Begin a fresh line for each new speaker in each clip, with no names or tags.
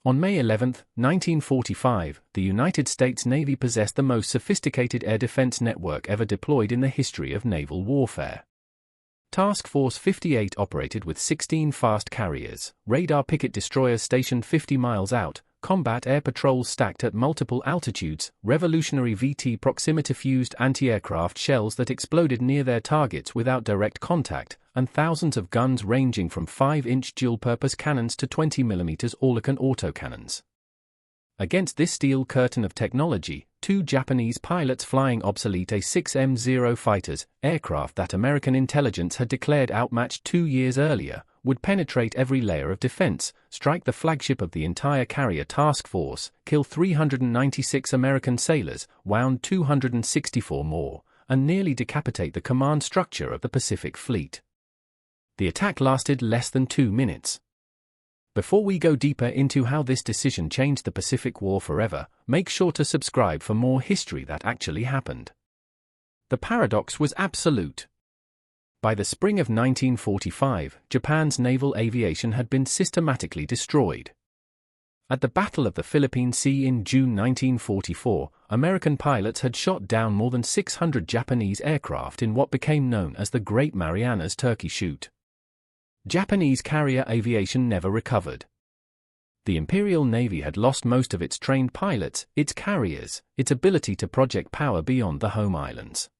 On May 11, 1945, the United States Navy possessed the most sophisticated air defense network ever deployed in the history of naval warfare. Task Force 58 operated with 16 fast carriers, radar picket destroyers stationed 50 miles out, combat air patrols stacked at multiple altitudes, revolutionary VT proximity-fused anti-aircraft shells that exploded near their targets without direct contact, and thousands of guns ranging from 5-inch dual-purpose cannons to 20mm Oerlikon autocannons. Against this steel curtain of technology, two Japanese pilots flying obsolete A-6M0 fighters, aircraft that American intelligence had declared outmatched 2 years earlier, would penetrate every layer of defense, strike the flagship of the entire carrier task force, kill 396 American sailors, wound 264 more, and nearly decapitate the command structure of the Pacific Fleet. The attack lasted less than 2 minutes. Before we go deeper into how this decision changed the Pacific War forever, make sure to subscribe for more history that actually happened. The paradox was absolute. By the spring of 1945, Japan's naval aviation had been systematically destroyed. At the Battle of the Philippine Sea in June 1944, American pilots had shot down more than 600 Japanese aircraft in what became known as the Great Marianas Turkey Shoot. Japanese carrier aviation never recovered. The Imperial Navy had lost most of its trained pilots, its carriers, its ability to project power beyond the home islands.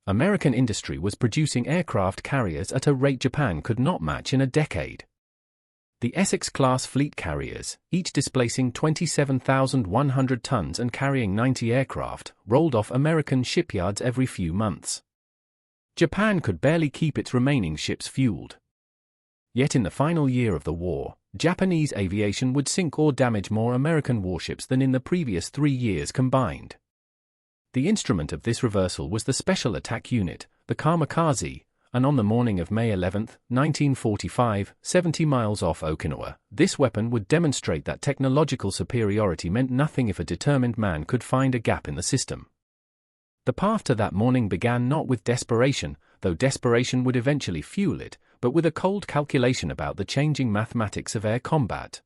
American industry was producing aircraft carriers at a rate Japan could not match in a decade. The Essex-class fleet carriers, each displacing 27,100 tons and carrying 90 aircraft, rolled off American shipyards every few months. Japan could barely keep its remaining ships fueled. Yet in the final year of the war, Japanese aviation would sink or damage more American warships than in the previous 3 years combined. The instrument of this reversal was the Special Attack Unit, the Kamikaze, and on the morning of May 11, 1945, 70 miles off Okinawa, this weapon would demonstrate that technological superiority meant nothing if a determined man could find a gap in the system. The path to that morning began not with desperation, though desperation would eventually fuel it, but with a cold calculation about the changing mathematics of air combat.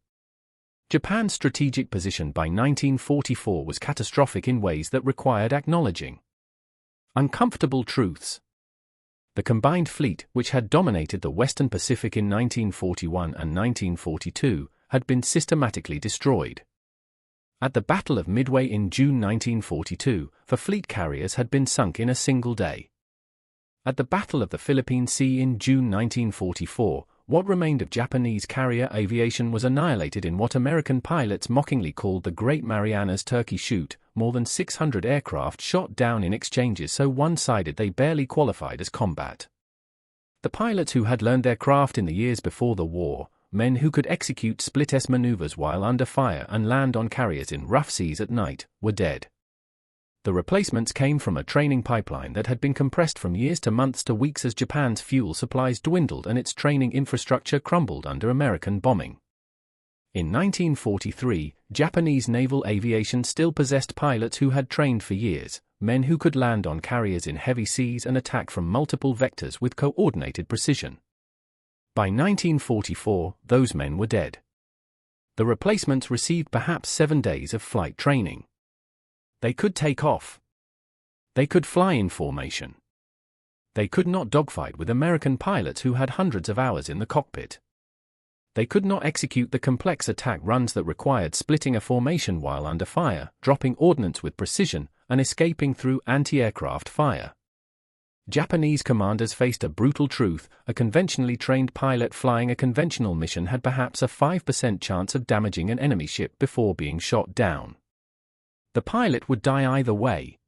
Japan's strategic position by 1944 was catastrophic in ways that required acknowledging. Uncomfortable truths. The combined fleet, which had dominated the Western Pacific in 1941 and 1942, had been systematically destroyed. At the Battle of Midway in June 1942, the fleet carriers had been sunk in a single day. At the Battle of the Philippine Sea in June 1944, what remained of Japanese carrier aviation was annihilated in what American pilots mockingly called the Great Marianas Turkey Shoot, more than 600 aircraft shot down in exchanges so one-sided they barely qualified as combat. The pilots who had learned their craft in the years before the war, men who could execute split-S maneuvers while under fire and land on carriers in rough seas at night, were dead. The replacements came from a training pipeline that had been compressed from years to months to weeks as Japan's fuel supplies dwindled and its training infrastructure crumbled under American bombing. In 1943, Japanese naval aviation still possessed pilots who had trained for years, men who could land on carriers in heavy seas and attack from multiple vectors with coordinated precision. By 1944, those men were dead. The replacements received perhaps 7 days of flight training. They could take off. They could fly in formation. They could not dogfight with American pilots who had hundreds of hours in the cockpit. They could not execute the complex attack runs that required splitting a formation while under fire, dropping ordnance with precision, and escaping through anti-aircraft fire. Japanese commanders faced a brutal truth: a conventionally trained pilot flying a conventional mission had perhaps a 5% chance of damaging an enemy ship before being shot down. The pilot would die either way.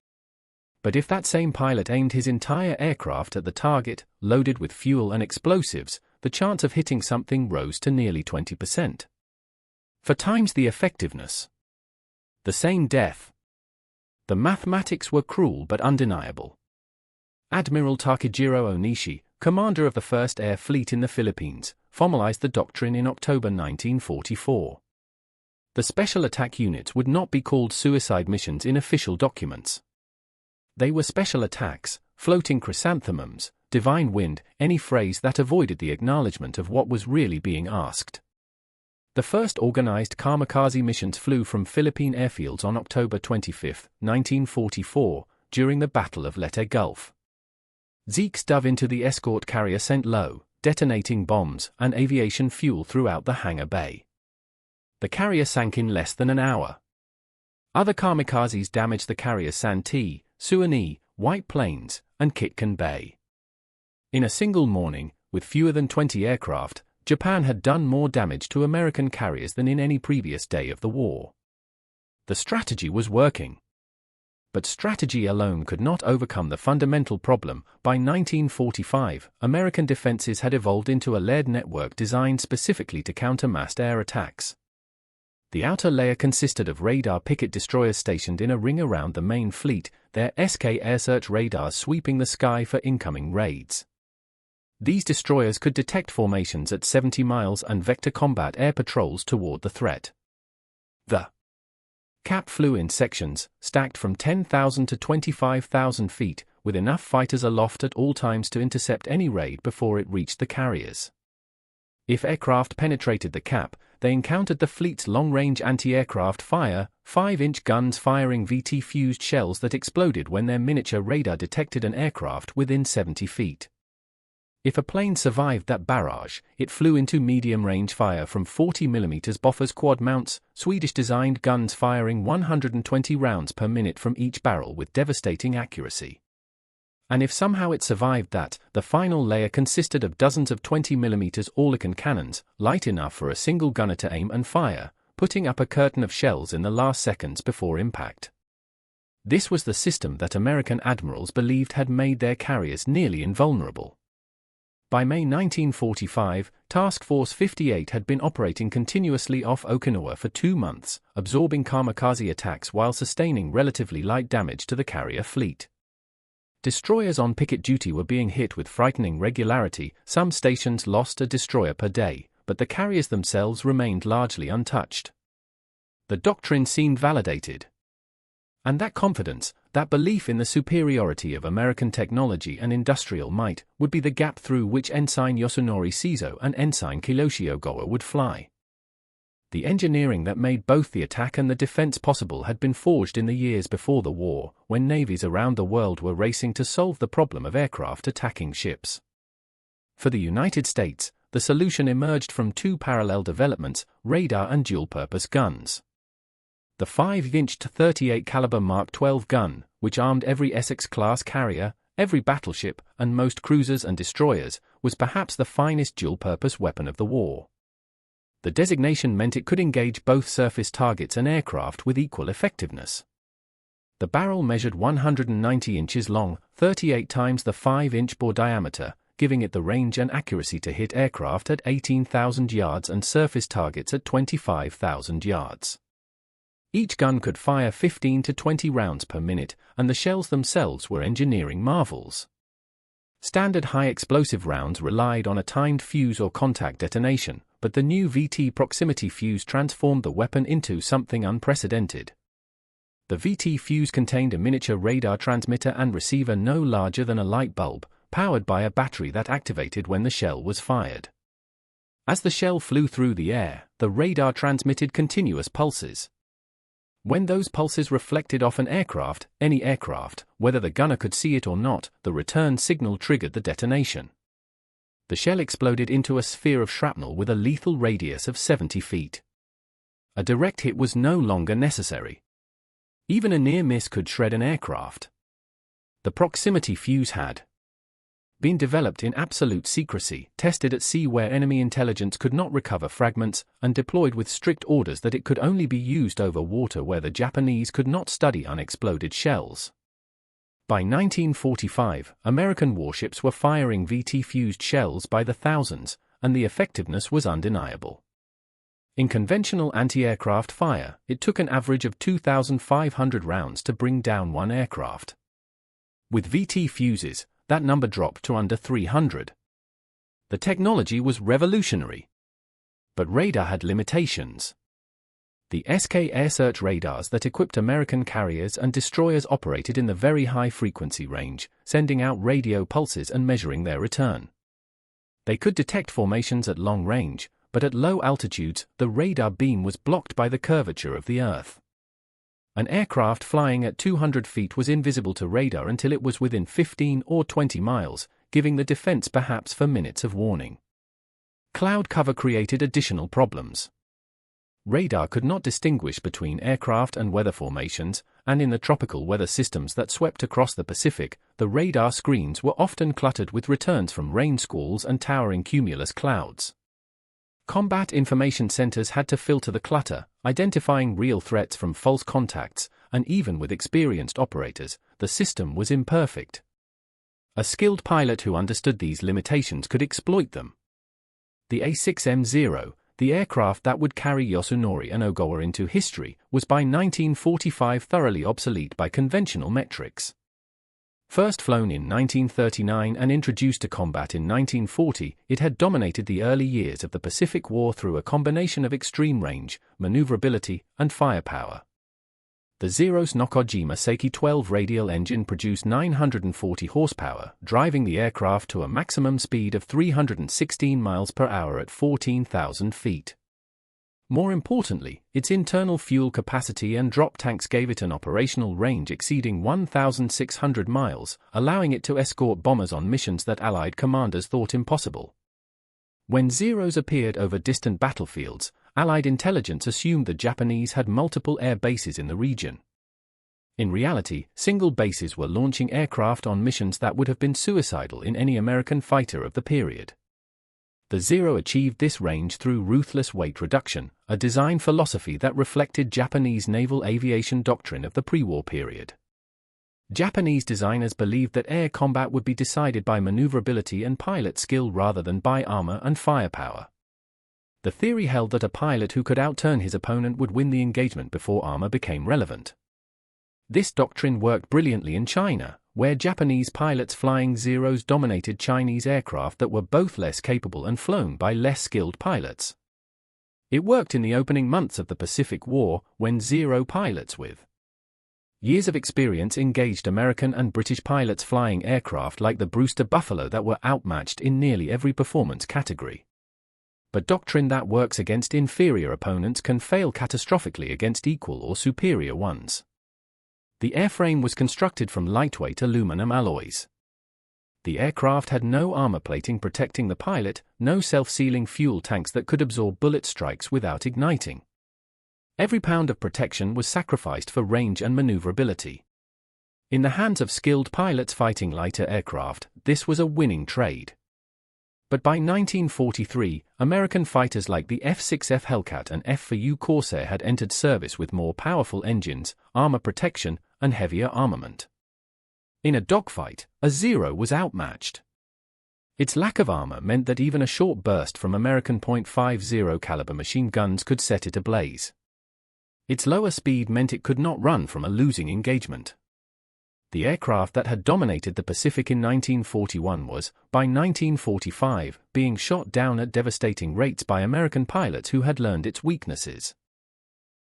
But if that same pilot aimed his entire aircraft at the target, loaded with fuel and explosives, the chance of hitting something rose to nearly 20%. 4 times the effectiveness. The same death. The mathematics were cruel but undeniable. Admiral Takejiro Onishi, commander of the 1st Air Fleet in the Philippines, formalized the doctrine in October 1944. The special attack units would not be called suicide missions in official documents. They were special attacks, floating chrysanthemums, divine wind, any phrase that avoided the acknowledgement of what was really being asked. The first organized kamikaze missions flew from Philippine airfields on October 25, 1944, during the Battle of Leyte Gulf. Zeeks dove into the escort carrier sent low, detonating bombs and aviation fuel throughout the hangar bay. The carrier sank in less than an hour. Other kamikazes damaged the carriers Santee, Suwannee, White Plains, and Kitkan Bay. In a single morning, with fewer than 20 aircraft, Japan had done more damage to American carriers than in any previous day of the war. The strategy was working. But strategy alone could not overcome the fundamental problem. By 1945, American defenses had evolved into a layered network designed specifically to counter massed air attacks. The outer layer consisted of radar picket destroyers stationed in a ring around the main fleet, their SK air search radars sweeping the sky for incoming raids. These destroyers could detect formations at 70 miles and vector combat air patrols toward the threat. The cap flew in sections, stacked from 10,000 to 25,000 feet, with enough fighters aloft at all times to intercept any raid before it reached the carriers. If aircraft penetrated the cap, they encountered the fleet's long-range anti-aircraft fire, 5-inch guns firing VT-fused shells that exploded when their miniature radar detected an aircraft within 70 feet. If a plane survived that barrage, it flew into medium-range fire from 40mm Bofors quad mounts, Swedish-designed guns firing 120 rounds per minute from each barrel with devastating accuracy. And if somehow it survived that, the final layer consisted of dozens of 20mm Oerlikon cannons, light enough for a single gunner to aim and fire, putting up a curtain of shells in the last seconds before impact. This was the system that American admirals believed had made their carriers nearly invulnerable. By May 1945, Task Force 58 had been operating continuously off Okinawa for 2 months, absorbing kamikaze attacks while sustaining relatively light damage to the carrier fleet. Destroyers on picket duty were being hit with frightening regularity. Some stations lost a destroyer per day, but the carriers themselves remained largely untouched. The doctrine seemed validated. And that confidence, that belief in the superiority of American technology and industrial might, would be the gap through which Ensign Yosunori Shizo and Ensign Kiyoshi Ogawa would fly. The engineering that made both the attack and the defense possible had been forged in the years before the war, when navies around the world were racing to solve the problem of aircraft attacking ships. For the United States, the solution emerged from 2 parallel developments: radar and dual-purpose guns. The 5-inch 38 caliber Mark 12 gun, which armed every Essex-class carrier, every battleship, and most cruisers and destroyers, was perhaps the finest dual-purpose weapon of the war. The designation meant it could engage both surface targets and aircraft with equal effectiveness. The barrel measured 190 inches long, 38 times the 5-inch bore diameter, giving it the range and accuracy to hit aircraft at 18,000 yards and surface targets at 25,000 yards. Each gun could fire 15 to 20 rounds per minute, and the shells themselves were engineering marvels. Standard high-explosive rounds relied on a timed fuse or contact detonation, but the new VT proximity fuse transformed the weapon into something unprecedented. The VT fuse contained a miniature radar transmitter and receiver no larger than a light bulb, powered by a battery that activated when the shell was fired. As the shell flew through the air, the radar transmitted continuous pulses. When those pulses reflected off an aircraft, any aircraft, whether the gunner could see it or not, the return signal triggered the detonation. The shell exploded into a sphere of shrapnel with a lethal radius of 70 feet. A direct hit was no longer necessary. Even a near miss could shred an aircraft. The proximity fuse had been developed in absolute secrecy, tested at sea where enemy intelligence could not recover fragments, and deployed with strict orders that it could only be used over water where the Japanese could not study unexploded shells. By 1945, American warships were firing VT-fused shells by the thousands, and the effectiveness was undeniable. In conventional anti-aircraft fire, it took an average of 2,500 rounds to bring down one aircraft. With VT fuses, that number dropped to under 300. The technology was revolutionary. But radar had limitations. The SK air search radars that equipped American carriers and destroyers operated in the very high frequency range, sending out radio pulses and measuring their return. They could detect formations at long range, but at low altitudes, the radar beam was blocked by the curvature of the Earth. An aircraft flying at 200 feet was invisible to radar until it was within 15 or 20 miles, giving the defense perhaps for minutes of warning. Cloud cover created additional problems. Radar could not distinguish between aircraft and weather formations, and in the tropical weather systems that swept across the Pacific, the radar screens were often cluttered with returns from rain squalls and towering cumulus clouds. Combat information centers had to filter the clutter, identifying real threats from false contacts, and even with experienced operators, the system was imperfect. A skilled pilot who understood these limitations could exploit them. The A6M0, the aircraft that would carry Yasunori and Ogawa into history, was by 1945 thoroughly obsolete by conventional metrics. First flown in 1939 and introduced to combat in 1940, it had dominated the early years of the Pacific War through a combination of extreme range, maneuverability, and firepower. The Zero's Nakajima Seiki 12 radial engine produced 940 horsepower, driving the aircraft to a maximum speed of 316 miles per hour at 14,000 feet. More importantly, its internal fuel capacity and drop tanks gave it an operational range exceeding 1,600 miles, allowing it to escort bombers on missions that Allied commanders thought impossible. When Zeros appeared over distant battlefields, Allied intelligence assumed the Japanese had multiple air bases in the region. In reality, single bases were launching aircraft on missions that would have been suicidal in any American fighter of the period. The Zero achieved this range through ruthless weight reduction, a design philosophy that reflected Japanese naval aviation doctrine of the pre-war period. Japanese designers believed that air combat would be decided by maneuverability and pilot skill rather than by armor and firepower. The theory held that a pilot who could outturn his opponent would win the engagement before armor became relevant. This doctrine worked brilliantly in China, where Japanese pilots flying Zeros dominated Chinese aircraft that were both less capable and flown by less skilled pilots. It worked in the opening months of the Pacific War, when Zero pilots with years of experience engaged American and British pilots flying aircraft like the Brewster Buffalo that were outmatched in nearly every performance category. But doctrine that works against inferior opponents can fail catastrophically against equal or superior ones. The airframe was constructed from lightweight aluminum alloys. The aircraft had no armor plating protecting the pilot, no self-sealing fuel tanks that could absorb bullet strikes without igniting. Every pound of protection was sacrificed for range and maneuverability. In the hands of skilled pilots fighting lighter aircraft, this was a winning trade. But by 1943, American fighters like the F-6F Hellcat and F-4U Corsair had entered service with more powerful engines, armor protection, and heavier armament. In a dogfight, a Zero was outmatched. Its lack of armor meant that even a short burst from American .50 caliber machine guns could set it ablaze. Its lower speed meant it could not run from a losing engagement. The aircraft that had dominated the Pacific in 1941 was, by 1945, being shot down at devastating rates by American pilots who had learned its weaknesses.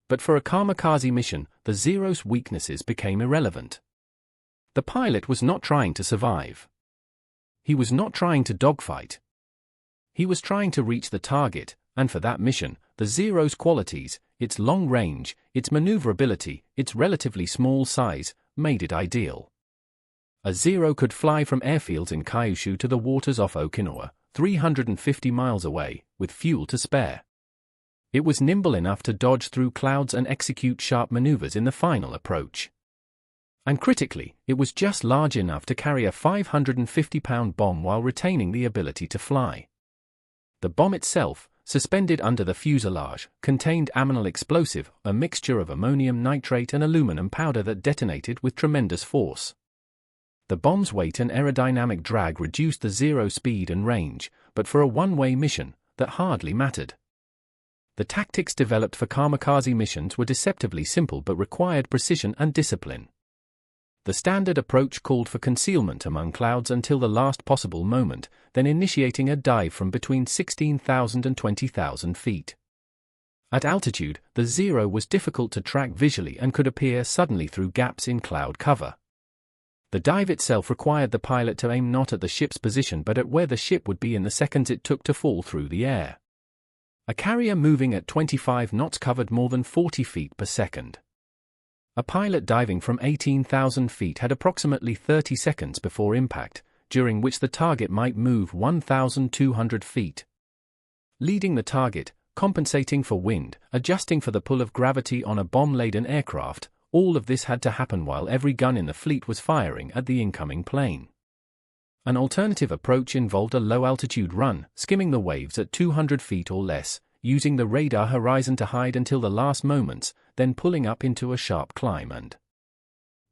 But for a kamikaze mission, the Zero's weaknesses became irrelevant. The pilot was not trying to survive. He was not trying to dogfight. He was trying to reach the target, and for that mission, the Zero's qualities, its long range, its maneuverability, its relatively small size, made it ideal. A Zero could fly from airfields in Kyushu to the waters off Okinawa, 350 miles away, with fuel to spare. It was nimble enough to dodge through clouds and execute sharp maneuvers in the final approach. And critically, it was just large enough to carry a 550-pound bomb while retaining the ability to fly. The bomb itself, suspended under the fuselage, contained aminal explosive, a mixture of ammonium nitrate and aluminum powder that detonated with tremendous force. The bomb's weight and aerodynamic drag reduced the Zero speed and range, but for a one-way mission, that hardly mattered. The tactics developed for kamikaze missions were deceptively simple but required precision and discipline. The standard approach called for concealment among clouds until the last possible moment, then initiating a dive from between 16,000 and 20,000 feet. At altitude, the Zero was difficult to track visually and could appear suddenly through gaps in cloud cover. The dive itself required the pilot to aim not at the ship's position but at where the ship would be in the seconds it took to fall through the air. A carrier moving at 25 knots covered more than 40 feet per second. A pilot diving from 18,000 feet had approximately 30 seconds before impact, during which the target might move 1,200 feet. Leading the target, compensating for wind, adjusting for the pull of gravity on a bomb-laden aircraft, all of this had to happen while every gun in the fleet was firing at the incoming plane. An alternative approach involved a low-altitude run, skimming the waves at 200 feet or less, using the radar horizon to hide until the last moments, then pulling up into a sharp climb and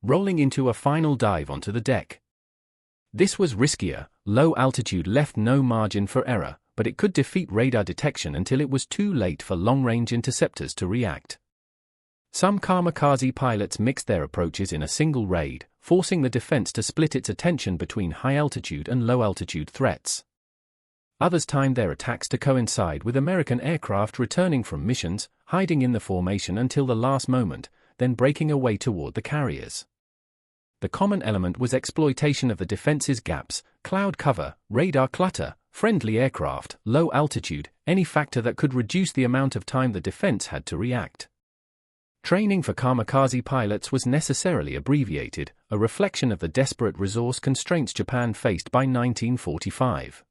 rolling into a final dive onto the deck. This was riskier. Low altitude left no margin for error, but it could defeat radar detection until it was too late for long-range interceptors to react. Some kamikaze pilots mixed their approaches in a single raid, forcing the defense to split its attention between high-altitude and low-altitude threats. Others timed their attacks to coincide with American aircraft returning from missions, hiding in the formation until the last moment, then breaking away toward the carriers. The common element was exploitation of the defense's gaps, cloud cover, radar clutter, friendly aircraft, low altitude, any factor that could reduce the amount of time the defense had to react. Training for kamikaze pilots was necessarily abbreviated, a reflection of the desperate resource constraints Japan faced by 1945.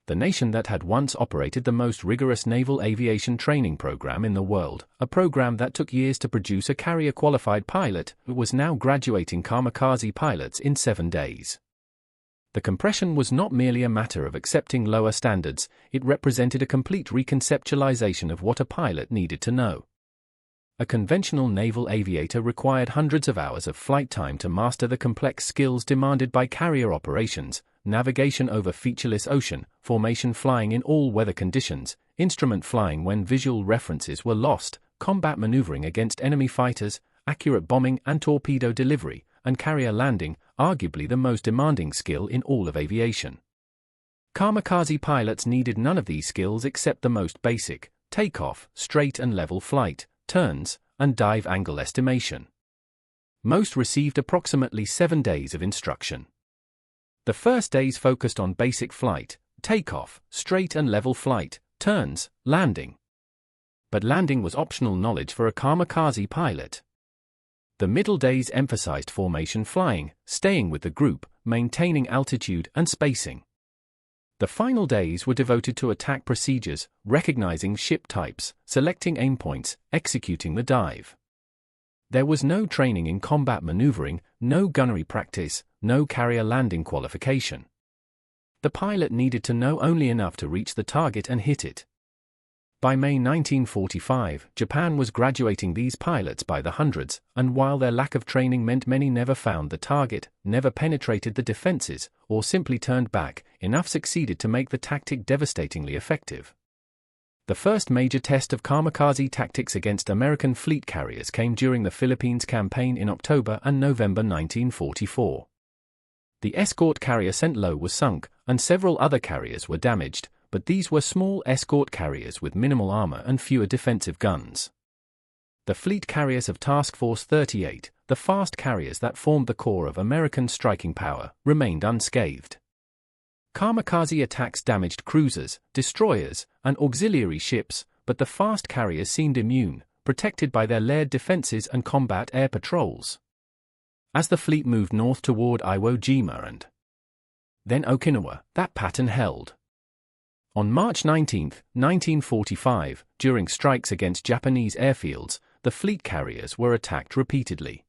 The nation that had once operated the most rigorous naval aviation training program in the world, a program that took years to produce a carrier-qualified pilot, was now graduating kamikaze pilots in 7 days. The compression was not merely a matter of accepting lower standards, it represented a complete reconceptualization of what a pilot needed to know. A conventional naval aviator required hundreds of hours of flight time to master the complex skills demanded by carrier operations, navigation over featureless ocean, formation flying in all weather conditions, instrument flying when visual references were lost, combat maneuvering against enemy fighters, accurate bombing and torpedo delivery, and carrier landing, arguably the most demanding skill in all of aviation. Kamikaze pilots needed none of these skills except the most basic: takeoff, straight and level flight, turns, and dive angle estimation. Most received approximately 7 days of instruction. The first days focused on basic flight, takeoff, straight and level flight, turns, landing. But landing was optional knowledge for a kamikaze pilot. The middle days emphasized formation flying, staying with the group, maintaining altitude and spacing. The final days were devoted to attack procedures, recognizing ship types, selecting aim points, executing the dive. There was no training in combat maneuvering, no gunnery practice, no carrier landing qualification. The pilot needed to know only enough to reach the target and hit it. By May 1945, Japan was graduating these pilots by the hundreds, and while their lack of training meant many never found the target, never penetrated the defenses, or simply turned back, enough succeeded to make the tactic devastatingly effective. The first major test of kamikaze tactics against American fleet carriers came during the Philippines campaign in October and November 1944. The escort carrier St. Lo was sunk, and several other carriers were damaged, but these were small escort carriers with minimal armor and fewer defensive guns. The fleet carriers of Task Force 38, the fast carriers that formed the core of American striking power, remained unscathed. Kamikaze attacks damaged cruisers, destroyers, and auxiliary ships, but the fast carriers seemed immune, protected by their layered defenses and combat air patrols. As the fleet moved north toward Iwo Jima and then Okinawa, that pattern held. On March 19, 1945, during strikes against Japanese airfields, the fleet carriers were attacked repeatedly.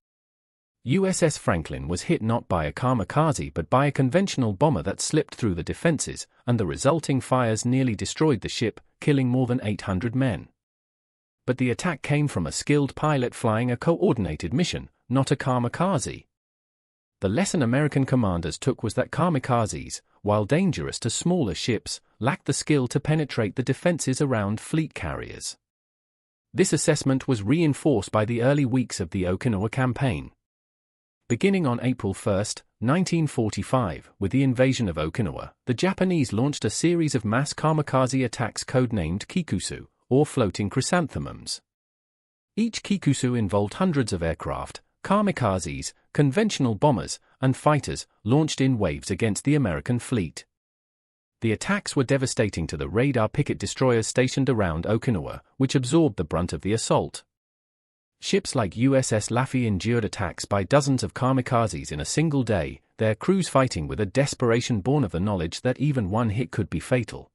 USS Franklin was hit not by a kamikaze but by a conventional bomber that slipped through the defenses, and the resulting fires nearly destroyed the ship, killing more than 800 men. But the attack came from a skilled pilot flying a coordinated mission, not a kamikaze. The lesson American commanders took was that kamikazes, while dangerous to smaller ships, lacked the skill to penetrate the defenses around fleet carriers. This assessment was reinforced by the early weeks of the Okinawa campaign. Beginning on April 1, 1945, with the invasion of Okinawa, the Japanese launched a series of mass kamikaze attacks codenamed Kikusu, or floating chrysanthemums. Each Kikusu involved hundreds of aircraft, kamikazes, conventional bombers, and fighters, launched in waves against the American fleet. The attacks were devastating to the radar picket destroyers stationed around Okinawa, which absorbed the brunt of the assault. Ships like USS Laffey endured attacks by dozens of kamikazes in a single day, their crews fighting with a desperation born of the knowledge that even one hit could be fatal.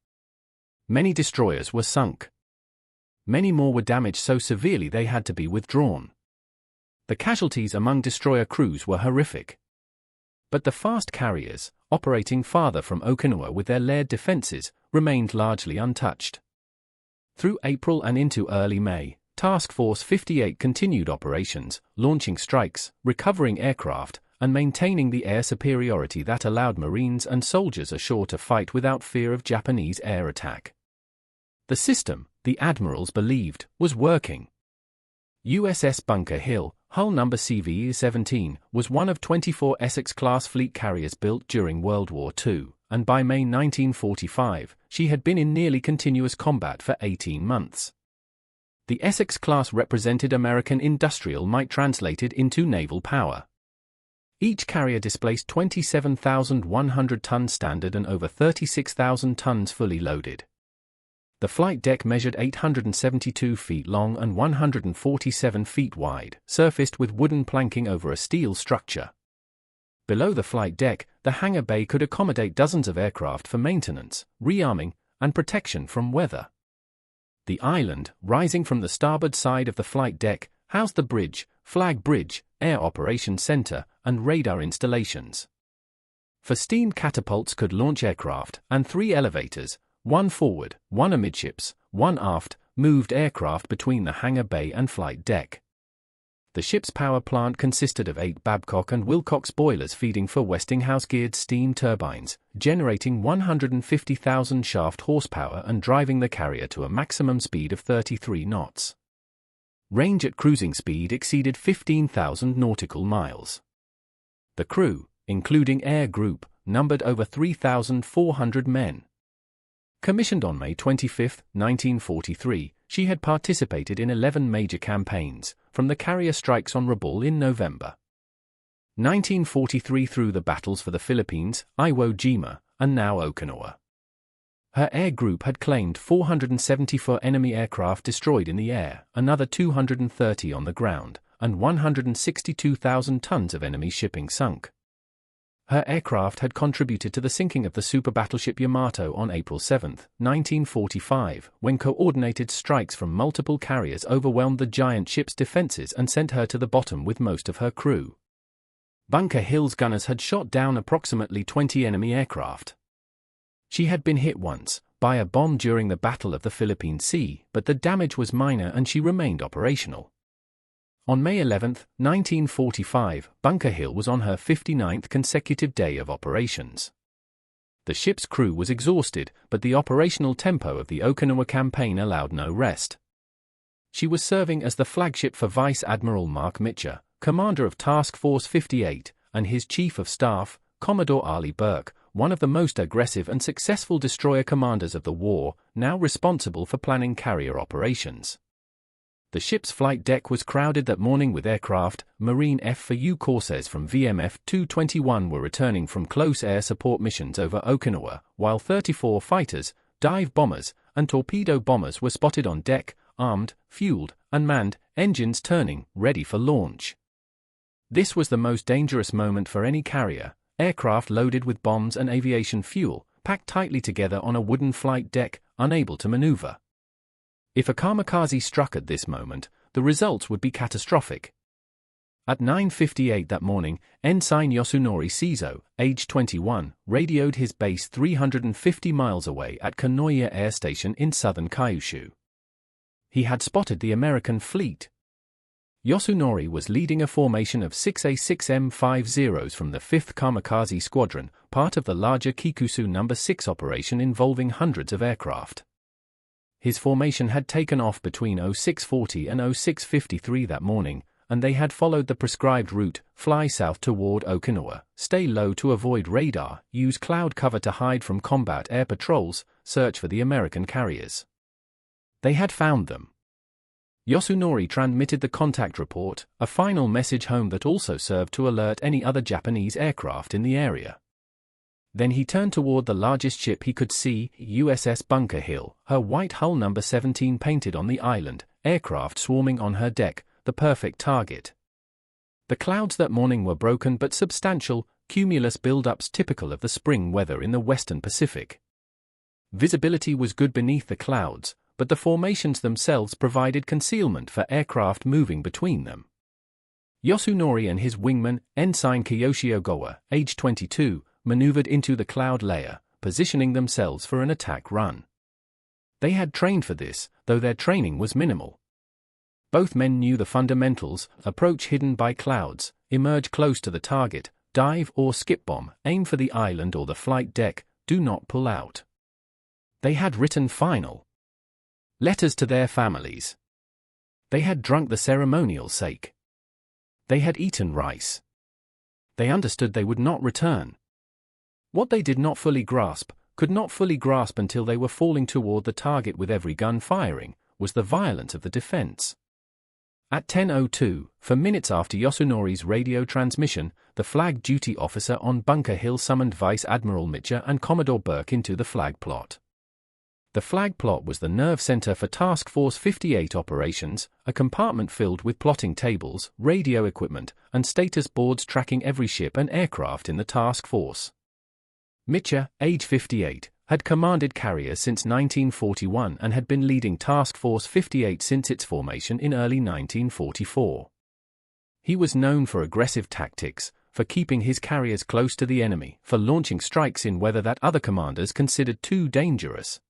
Many destroyers were sunk. Many more were damaged so severely they had to be withdrawn. The casualties among destroyer crews were horrific. But the fast carriers, operating farther from Okinawa with their layered defenses, remained largely untouched. Through April and into early May, Task Force 58 continued operations, launching strikes, recovering aircraft, and maintaining the air superiority that allowed Marines and soldiers ashore to fight without fear of Japanese air attack. The system, the Admirals believed, was working. USS Bunker Hill, hull number CV-17, was one of 24 Essex-class fleet carriers built during World War II, and by May 1945, she had been in nearly continuous combat for 18 months. The Essex class represented American industrial might translated into naval power. Each carrier displaced 27,100 tons standard and over 36,000 tons fully loaded. The flight deck measured 872 feet long and 147 feet wide, surfaced with wooden planking over a steel structure. Below the flight deck, the hangar bay could accommodate dozens of aircraft for maintenance, rearming, and protection from weather. The island, rising from the starboard side of the flight deck, housed the bridge, flag bridge, air operations center, and radar installations. For steam catapults could launch aircraft, and 3 elevators, 1 forward, 1 amidships, 1 aft, moved aircraft between the hangar bay and flight deck. The ship's power plant consisted of 8 Babcock and Wilcox boilers feeding 4 Westinghouse-geared steam turbines, generating 150,000 shaft horsepower and driving the carrier to a maximum speed of 33 knots. Range at cruising speed exceeded 15,000 nautical miles. The crew, including air group, numbered over 3,400 men. Commissioned on May 25, 1943, she had participated in 11 major campaigns, from the carrier strikes on Rabaul in November 1943 through the battles for the Philippines, Iwo Jima, and now Okinawa. Her air group had claimed 474 enemy aircraft destroyed in the air, another 230 on the ground, and 162,000 tons of enemy shipping sunk. Her aircraft had contributed to the sinking of the super battleship Yamato on April 7, 1945, when coordinated strikes from multiple carriers overwhelmed the giant ship's defenses and sent her to the bottom with most of her crew. Bunker Hill's gunners had shot down approximately 20 enemy aircraft. She had been hit once, by a bomb during the Battle of the Philippine Sea, but the damage was minor and she remained operational. On May 11, 1945, Bunker Hill was on her 59th consecutive day of operations. The ship's crew was exhausted, but the operational tempo of the Okinawa campaign allowed no rest. She was serving as the flagship for Vice Admiral Mark Mitcher, commander of Task Force 58, and his chief of staff, Commodore Arleigh Burke, one of the most aggressive and successful destroyer commanders of the war, now responsible for planning carrier operations. The ship's flight deck was crowded that morning with aircraft. Marine F-4U Corsairs from VMF 221 were returning from close air support missions over Okinawa, while 34 fighters, dive bombers, and torpedo bombers were spotted on deck, armed, fueled, and manned, engines turning, ready for launch. This was the most dangerous moment for any carrier, aircraft loaded with bombs and aviation fuel, packed tightly together on a wooden flight deck, unable to maneuver. If a kamikaze struck at this moment, the results would be catastrophic. At 9:58 that morning, Ensign Yosunori Seizo, age 21, radioed his base 350 miles away at Kanoya Air Station in southern Kyushu. He had spotted the American fleet. Yosunori was leading a formation of 6 A6M50s from the 5th Kamikaze Squadron, part of the larger Kikusu No. 6 operation involving hundreds of aircraft. His formation had taken off between 0640 and 0653 that morning, and they had followed the prescribed route, fly south toward Okinawa, stay low to avoid radar, use cloud cover to hide from combat air patrols, search for the American carriers. They had found them. Yosunori transmitted the contact report, a final message home that also served to alert any other Japanese aircraft in the area. Then he turned toward the largest ship he could see, USS Bunker Hill, her white hull number 17 painted on the island, aircraft swarming on her deck, the perfect target. The clouds that morning were broken but substantial, cumulus build-ups typical of the spring weather in the western Pacific. Visibility was good beneath the clouds, but the formations themselves provided concealment for aircraft moving between them. Yasunori and his wingman, Ensign Kiyoshi Ogawa, age 22, maneuvered into the cloud layer, positioning themselves for an attack run. They had trained for this, though their training was minimal. Both men knew the fundamentals: approach hidden by clouds, emerge close to the target, dive or skip bomb, aim for the island or the flight deck, do not pull out. They had written final letters to their families. They had drunk the ceremonial sake. They had eaten rice. They understood they would not return. What they did not fully grasp, could not fully grasp until they were falling toward the target with every gun firing, was the violence of the defense. At 10:02, 4 minutes after Yasunori's radio transmission, the flag duty officer on Bunker Hill summoned Vice Admiral Mitchell and Commodore Burke into the flag plot. The flag plot was the nerve center for Task Force 58 operations, a compartment filled with plotting tables, radio equipment, and status boards tracking every ship and aircraft in the task force. Mitchell, age 58, had commanded carriers since 1941 and had been leading Task Force 58 since its formation in early 1944. He was known for aggressive tactics, for keeping his carriers close to the enemy, for launching strikes in weather that other commanders considered too dangerous.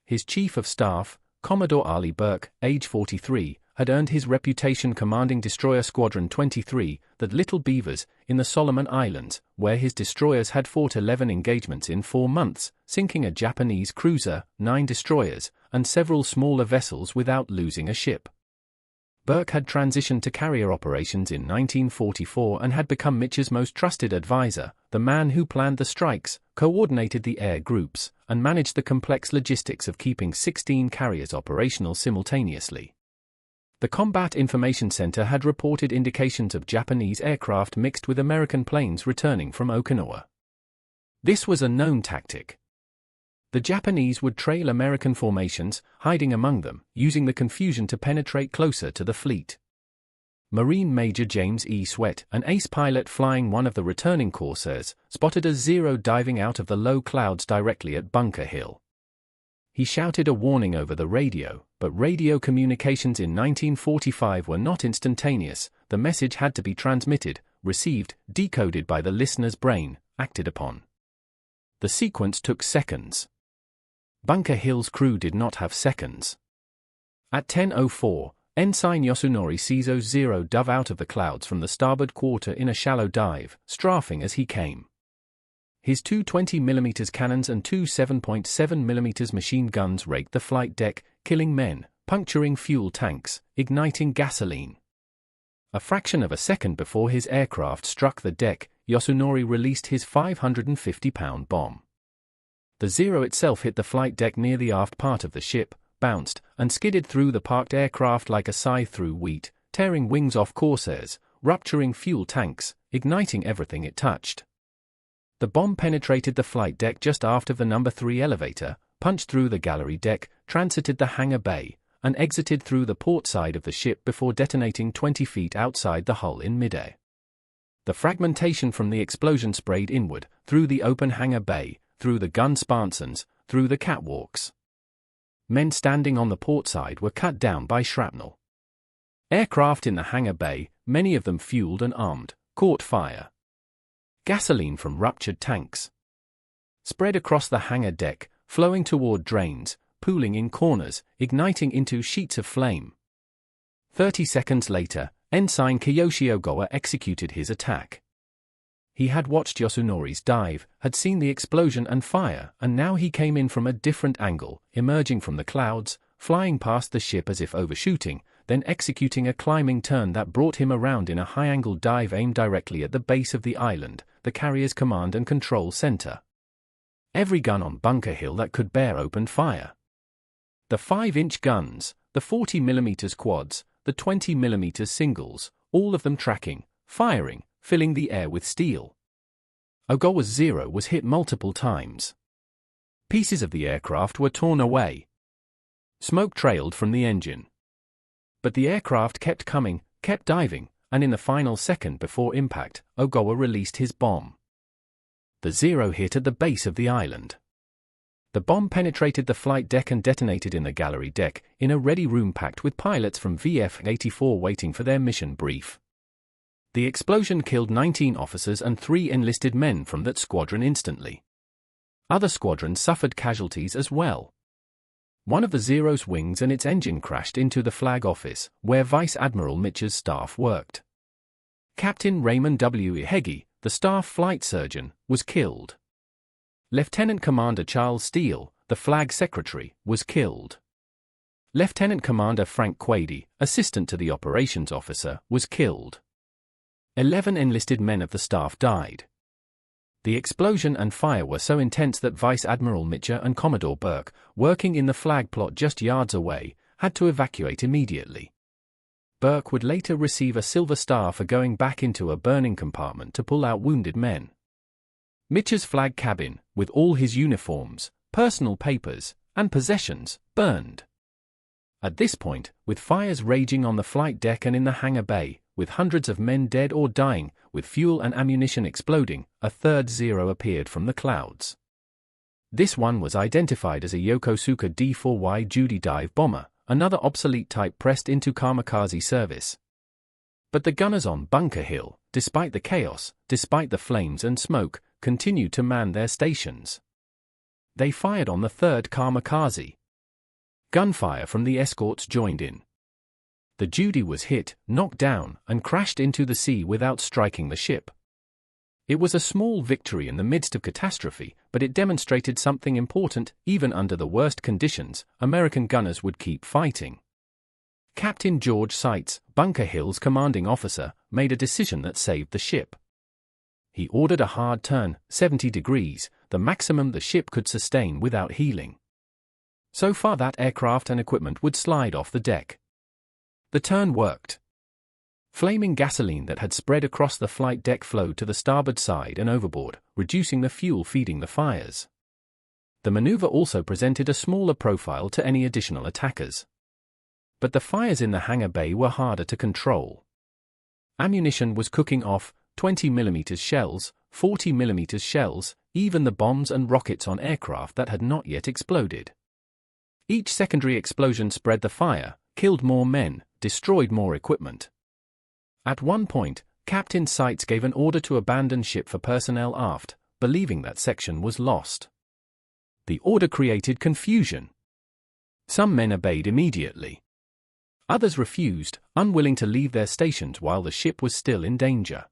His chief of staff, Commodore Ali Burke, age 43, had earned his reputation commanding Destroyer Squadron 23, the Little Beavers, in the Solomon Islands, where his destroyers had fought 11 engagements in 4 months, sinking a Japanese cruiser, 9 destroyers, and several smaller vessels without losing a ship. Burke had transitioned to carrier operations in 1944 and had become Mitch's most trusted advisor, the man who planned the strikes, coordinated the air groups, and managed the complex logistics of keeping 16 carriers operational simultaneously. The Combat Information Center had reported indications of Japanese aircraft mixed with American planes returning from Okinawa. This was a known tactic. The Japanese would trail American formations, hiding among them, using the confusion to penetrate closer to the fleet. Marine Major James E. Sweat, an ace pilot flying one of the returning Corsairs, spotted a Zero diving out of the low clouds directly at Bunker Hill. He shouted a warning over the radio, but radio communications in 1945 were not instantaneous. The message had to be transmitted, received, decoded by the listener's brain, acted upon. The sequence took seconds. Bunker Hill's crew did not have seconds. At 10:04, Ensign Yasunori sees Zero dove out of the clouds from the starboard quarter in a shallow dive, strafing as he came. His two 20mm cannons and two 7.7mm machine guns raked the flight deck, killing men, puncturing fuel tanks, igniting gasoline. A fraction of a second before his aircraft struck the deck, Yasunori released his 550-pound bomb. The Zero itself hit the flight deck near the aft part of the ship, bounced, and skidded through the parked aircraft like a scythe through wheat, tearing wings off Corsairs, rupturing fuel tanks, igniting everything it touched. The bomb penetrated the flight deck just after the No. 3 elevator, punched through the gallery deck, transited the hangar bay, and exited through the port side of the ship before detonating 20 feet outside the hull in midair. The fragmentation from the explosion sprayed inward, through the open hangar bay, through the gun spansons, through the catwalks. Men standing on the port side were cut down by shrapnel. Aircraft in the hangar bay, many of them fueled and armed, caught fire. Gasoline from ruptured tanks spread across the hangar deck, flowing toward drains, pooling in corners, igniting into sheets of flame. 30 seconds later, Ensign Kiyoshi Ogawa executed his attack. He had watched Yasunori's dive, had seen the explosion and fire, and now he came in from a different angle, emerging from the clouds, flying past the ship as if overshooting, then executing a climbing turn that brought him around in a high-angle dive aimed directly at the base of the island, the carrier's command and control center. Every gun on Bunker Hill that could bear opened fire. The 5-inch guns, the 40mm quads, the 20mm singles, all of them tracking, firing, filling the air with steel. Ogawa Zero was hit multiple times. Pieces of the aircraft were torn away. Smoke trailed from the engine. But the aircraft kept coming, kept diving, and in the final second before impact, Ogawa released his bomb. The Zero hit at the base of the island. The bomb penetrated the flight deck and detonated in the gallery deck, in a ready room packed with pilots from VF-84 waiting for their mission brief. The explosion killed 19 officers and 3 enlisted men from that squadron instantly. Other squadrons suffered casualties as well. One of the Zero's wings and its engine crashed into the flag office, where Vice Admiral Mitchell's staff worked. Captain Raymond W. Ihegi, the staff flight surgeon, was killed. Lieutenant Commander Charles Steele, the flag secretary, was killed. Lieutenant Commander Frank Quady, assistant to the operations officer, was killed. 11 enlisted men of the staff died. The explosion and fire were so intense that Vice Admiral Mitchell and Commodore Burke, working in the flag plot just yards away, had to evacuate immediately. Burke would later receive a Silver Star for going back into a burning compartment to pull out wounded men. Mitchell's flag cabin, with all his uniforms, personal papers, and possessions, burned. At this point, with fires raging on the flight deck and in the hangar bay, with hundreds of men dead or dying, with fuel and ammunition exploding, a third Zero appeared from the clouds. This one was identified as a Yokosuka D-4Y Judy dive bomber, another obsolete type pressed into Kamikaze service. But the gunners on Bunker Hill, despite the chaos, despite the flames and smoke, continued to man their stations. They fired on the third Kamikaze. Gunfire from the escorts joined in. The Judy was hit, knocked down, and crashed into the sea without striking the ship. It was a small victory in the midst of catastrophe, but it demonstrated something important. Even under the worst conditions, American gunners would keep fighting. Captain George Seitz, Bunker Hill's commanding officer, made a decision that saved the ship. He ordered a hard turn, 70 degrees, the maximum the ship could sustain without heeling. So far that aircraft and equipment would slide off the deck. The turn worked. Flaming gasoline that had spread across the flight deck flowed to the starboard side and overboard, reducing the fuel feeding the fires. The maneuver also presented a smaller profile to any additional attackers. But the fires in the hangar bay were harder to control. Ammunition was cooking off, 20mm shells, 40mm shells, even the bombs and rockets on aircraft that had not yet exploded. Each secondary explosion spread the fire, killed more men, destroyed more equipment. At one point, Captain Seitz gave an order to abandon ship for personnel aft, believing that section was lost. The order created confusion. Some men obeyed immediately. Others refused, unwilling to leave their stations while the ship was still in danger.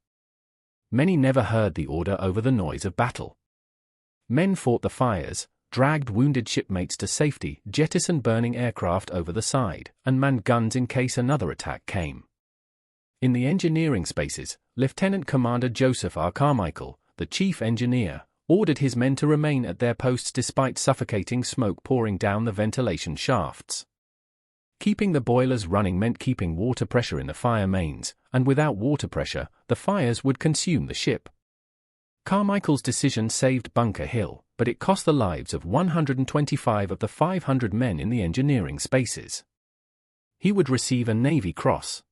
Many never heard the order over the noise of battle. Men fought the fires, dragged wounded shipmates to safety, jettisoned burning aircraft over the side, and manned guns in case another attack came. In the engineering spaces, Lieutenant Commander Joseph R. Carmichael, the chief engineer, ordered his men to remain at their posts despite suffocating smoke pouring down the ventilation shafts. Keeping the boilers running meant keeping water pressure in the fire mains, and without water pressure, the fires would consume the ship. Carmichael's decision saved Bunker Hill, but it cost the lives of 125 of the 500 men in the engineering spaces. He would receive a Navy Cross.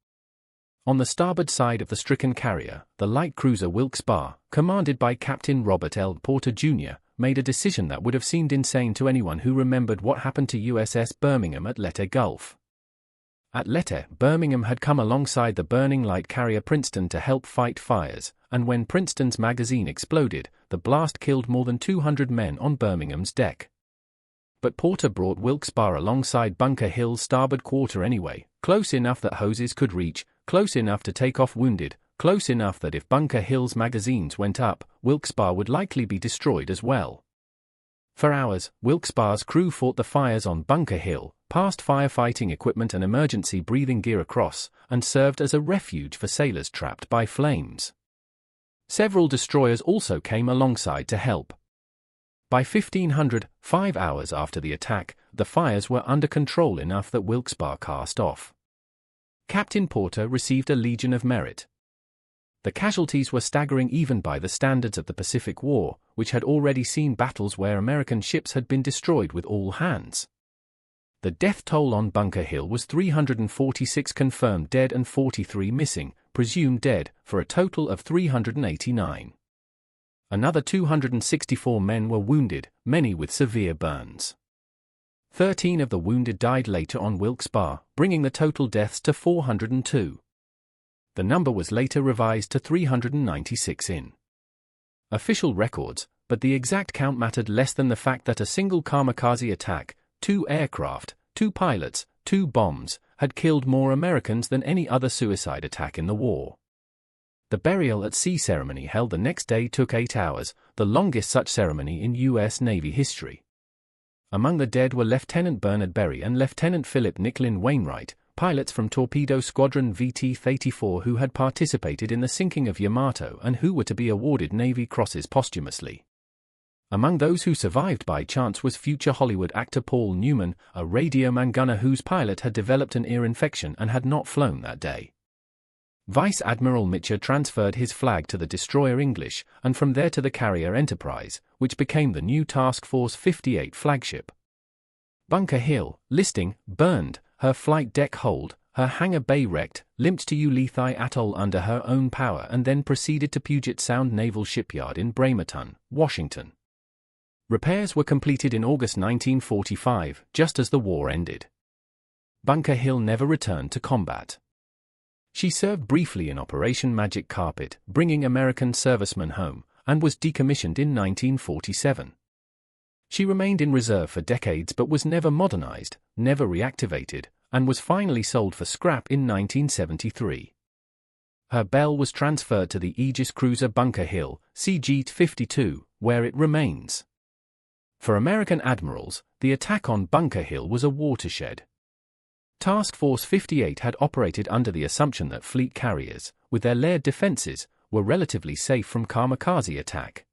On the starboard side of the stricken carrier, the light cruiser Wilkes-Barre, commanded by Captain Robert L. Porter, Jr., made a decision that would have seemed insane to anyone who remembered what happened to USS Birmingham at Leyte Gulf. At Leyte, Birmingham had come alongside the burning light carrier Princeton to help fight fires, and when Princeton's magazine exploded, the blast killed more than 200 men on Birmingham's deck. But Porter brought Wilkes-Barre alongside Bunker Hill's starboard quarter anyway, close enough that hoses could reach, close enough to take off wounded, close enough that if Bunker Hill's magazines went up, Wilkes-Barre would likely be destroyed as well. For hours, Wilkes-Barre's crew fought the fires on Bunker Hill, passed firefighting equipment and emergency breathing gear across, and served as a refuge for sailors trapped by flames. Several destroyers also came alongside to help. By 1500, 5 hours after the attack, the fires were under control enough that Wilkes-Barre cast off. Captain Porter received a Legion of Merit. The casualties were staggering even by the standards of the Pacific War, which had already seen battles where American ships had been destroyed with all hands. The death toll on Bunker Hill was 346 confirmed dead and 43 missing, presumed dead, for a total of 389. Another 264 men were wounded, many with severe burns. 13 of the wounded died later on Wilkes-Barre, bringing the total deaths to 402. The number was later revised to 396 in official records, but the exact count mattered less than the fact that a single kamikaze attack, 2 aircraft, 2 pilots, 2 bombs, had killed more Americans than any other suicide attack in the war. The burial at sea ceremony held the next day took 8 hours, the longest such ceremony in U.S. Navy history. Among the dead were Lieutenant Bernard Berry and Lieutenant Philip Nicklin Wainwright, pilots from Torpedo Squadron VT-34 who had participated in the sinking of Yamato and who were to be awarded Navy Crosses posthumously. Among those who survived by chance was future Hollywood actor Paul Newman, a radioman gunner whose pilot had developed an ear infection and had not flown that day. Vice Admiral Mitcher transferred his flag to the destroyer English, and from there to the carrier Enterprise, which became the new Task Force 58 flagship. Bunker Hill, listing, burned, her flight deck holed, her hangar bay wrecked, limped to Ulithi Atoll under her own power and then proceeded to Puget Sound Naval Shipyard in Bremerton, Washington. Repairs were completed in August 1945, just as the war ended. Bunker Hill never returned to combat. She served briefly in Operation Magic Carpet, bringing American servicemen home, and was decommissioned in 1947. She remained in reserve for decades but was never modernized, never reactivated, and was finally sold for scrap in 1973. Her bell was transferred to the Aegis cruiser Bunker Hill, CG-52, where it remains. For American admirals, the attack on Bunker Hill was a watershed. Task Force 58 had operated under the assumption that fleet carriers, with their layered defenses, were relatively safe from kamikaze attack.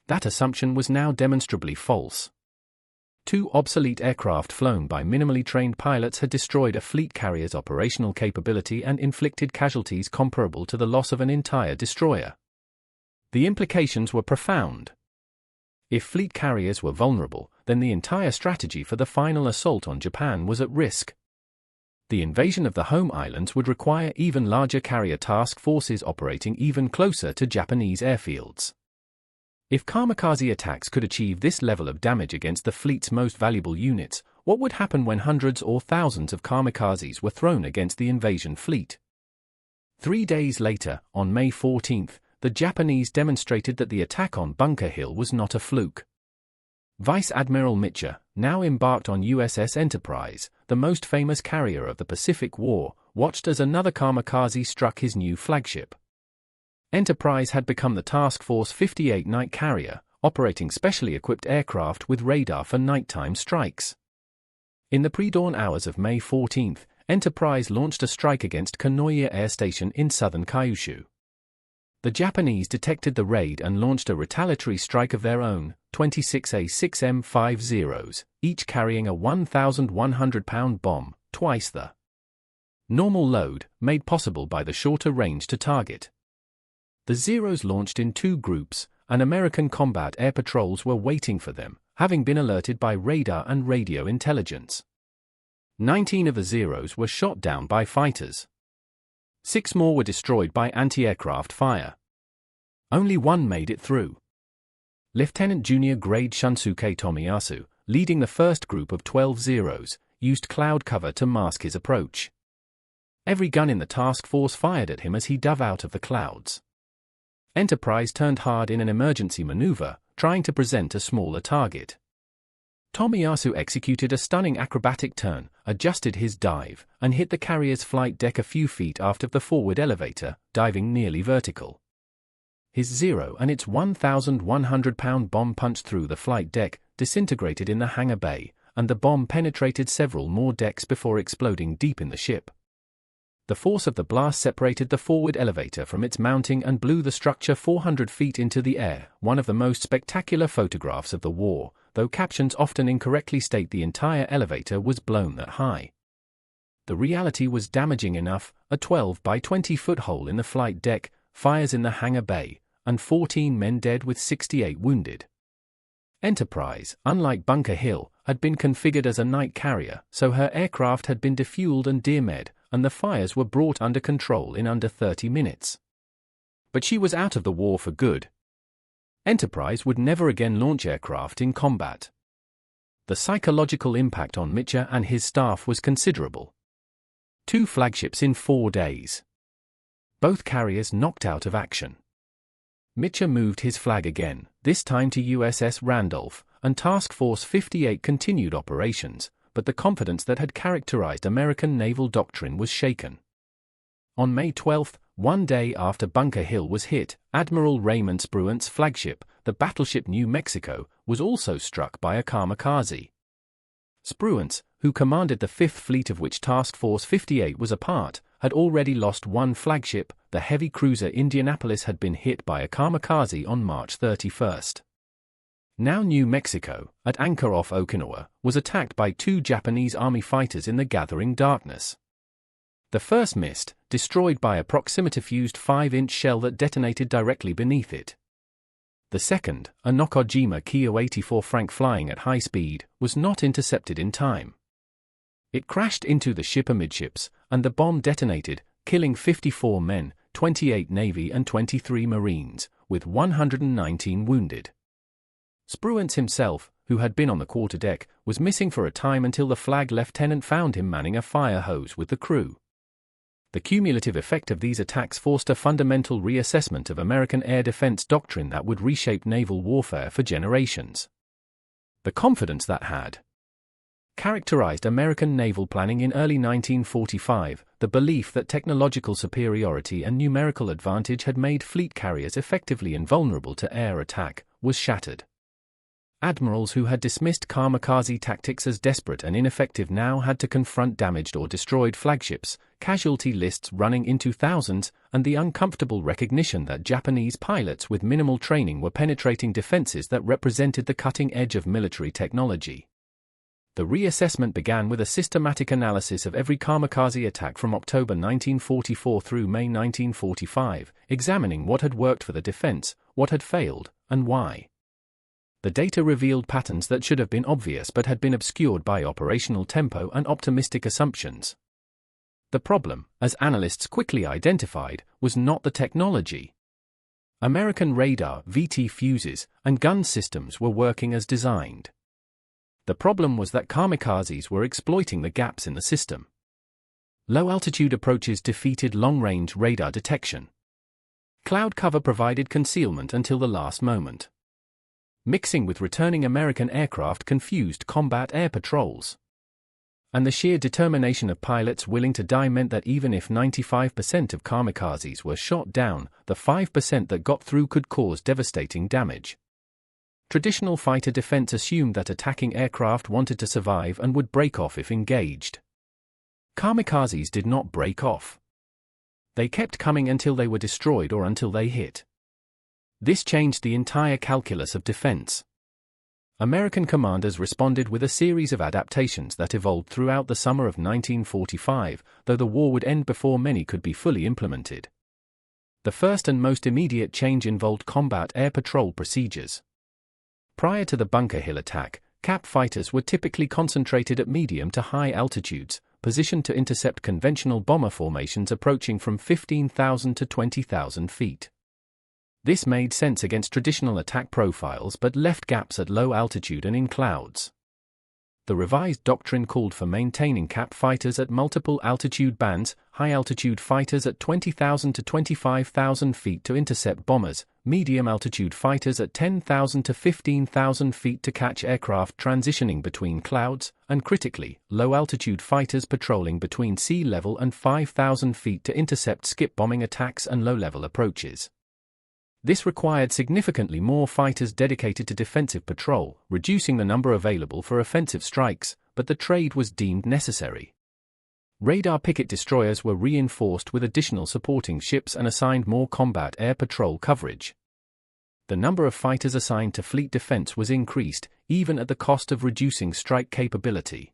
That assumption was now demonstrably false. 2 obsolete aircraft flown by minimally trained pilots had destroyed a fleet carrier's operational capability and inflicted casualties comparable to the loss of an entire destroyer. The implications were profound. If fleet carriers were vulnerable, then the entire strategy for the final assault on Japan was at risk. The invasion of the home islands would require even larger carrier task forces operating even closer to Japanese airfields. If kamikaze attacks could achieve this level of damage against the fleet's most valuable units, what would happen when hundreds or thousands of kamikazes were thrown against the invasion fleet? 3 days later, on May 14, the Japanese demonstrated that the attack on Bunker Hill was not a fluke. Vice Admiral Mitcher, now embarked on USS Enterprise, the most famous carrier of the Pacific War, watched as another kamikaze struck his new flagship. Enterprise had become the Task Force 58 night carrier, operating specially equipped aircraft with radar for nighttime strikes. In the pre-dawn hours of May 14, Enterprise launched a strike against Kanoya Air Station in southern Kyushu. The Japanese detected the raid and launched a retaliatory strike of their own, 26 A6M50s, each carrying a 1,100-pound bomb, twice the normal load, made possible by the shorter range to target. The Zeros launched in 2 groups, and American combat air patrols were waiting for them, having been alerted by radar and radio intelligence. 19 of the Zeros were shot down by fighters. 6 more were destroyed by anti-aircraft fire. Only 1 made it through. Lieutenant Junior Grade Shunsuke Tomiyasu, leading the first group of 12 Zeros, used cloud cover to mask his approach. Every gun in the task force fired at him as he dove out of the clouds. Enterprise turned hard in an emergency maneuver, trying to present a smaller target. Tomiyasu executed a stunning acrobatic turn, adjusted his dive, and hit the carrier's flight deck a few feet after the forward elevator, diving nearly vertical. His Zero and its 1,100-pound bomb punched through the flight deck, disintegrated in the hangar bay, and the bomb penetrated several more decks before exploding deep in the ship. The force of the blast separated the forward elevator from its mounting and blew the structure 400 feet into the air, one of the most spectacular photographs of the war, though captions often incorrectly state the entire elevator was blown that high. The reality was damaging enough, a 12 by 20 foot hole in the flight deck, fires in the hangar bay, and 14 men dead with 68 wounded. Enterprise, unlike Bunker Hill, had been configured as a night carrier, so her aircraft had been defueled and dearmed, and the fires were brought under control in under 30 minutes. But she was out of the war for good. Enterprise would never again launch aircraft in combat. The psychological impact on Mitchell and his staff was considerable. 2 flagships in 4 days. Both carriers knocked out of action. Mitchell moved his flag again, this time to USS Randolph, and Task Force 58 continued operations, but the confidence that had characterized American naval doctrine was shaken. On May 12, 1 day after Bunker Hill was hit, Admiral Raymond Spruant's flagship, the battleship New Mexico, was also struck by a kamikaze. Spruant, who commanded the 5th Fleet of which Task Force 58 was a part, had already lost 1 flagship. The heavy cruiser Indianapolis had been hit by a kamikaze on March 31. Now New Mexico, at anchor off Okinawa, was attacked by 2 Japanese Army fighters in the gathering darkness. The first missed, destroyed by a proximity-fused 5-inch shell that detonated directly beneath it. The second, a Nakajima Kyo-84 Frank flying at high speed, was not intercepted in time. It crashed into the ship amidships, and the bomb detonated, killing 54 men, 28 Navy and 23 Marines, with 119 wounded. Spruant himself, who had been on the quarterdeck, was missing for a time until the flag lieutenant found him manning a fire hose with the crew. The cumulative effect of these attacks forced a fundamental reassessment of American air defense doctrine that would reshape naval warfare for generations. The confidence that had characterized American naval planning in early 1945, the belief that technological superiority and numerical advantage had made fleet carriers effectively invulnerable to air attack, was shattered. Admirals who had dismissed kamikaze tactics as desperate and ineffective now had to confront damaged or destroyed flagships, casualty lists running into thousands, and the uncomfortable recognition that Japanese pilots with minimal training were penetrating defenses that represented the cutting edge of military technology. The reassessment began with a systematic analysis of every kamikaze attack from October 1944 through May 1945, examining what had worked for the defense, what had failed, and why. The data revealed patterns that should have been obvious but had been obscured by operational tempo and optimistic assumptions. The problem, as analysts quickly identified, was not the technology. American radar, VT fuses, and gun systems were working as designed. The problem was that kamikazes were exploiting the gaps in the system. Low-altitude approaches defeated long-range radar detection. Cloud cover provided concealment until the last moment. Mixing with returning American aircraft confused combat air patrols. And the sheer determination of pilots willing to die meant that even if 95% of kamikazes were shot down, the 5% that got through could cause devastating damage. Traditional fighter defense assumed that attacking aircraft wanted to survive and would break off if engaged. Kamikazes did not break off. They kept coming until they were destroyed or until they hit. This changed the entire calculus of defense. American commanders responded with a series of adaptations that evolved throughout the summer of 1945, though the war would end before many could be fully implemented. The first and most immediate change involved combat air patrol procedures. Prior to the Bunker Hill attack, CAP fighters were typically concentrated at medium to high altitudes, positioned to intercept conventional bomber formations approaching from 15,000 to 20,000 feet. This made sense against traditional attack profiles but left gaps at low altitude and in clouds. The revised doctrine called for maintaining CAP fighters at multiple altitude bands, high-altitude fighters at 20,000 to 25,000 feet to intercept bombers, medium-altitude fighters at 10,000 to 15,000 feet to catch aircraft transitioning between clouds, and critically, low-altitude fighters patrolling between sea level and 5,000 feet to intercept skip-bombing attacks and low-level approaches. This required significantly more fighters dedicated to defensive patrol, reducing the number available for offensive strikes, but the trade was deemed necessary. Radar picket destroyers were reinforced with additional supporting ships and assigned more combat air patrol coverage. The number of fighters assigned to fleet defense was increased, even at the cost of reducing strike capability.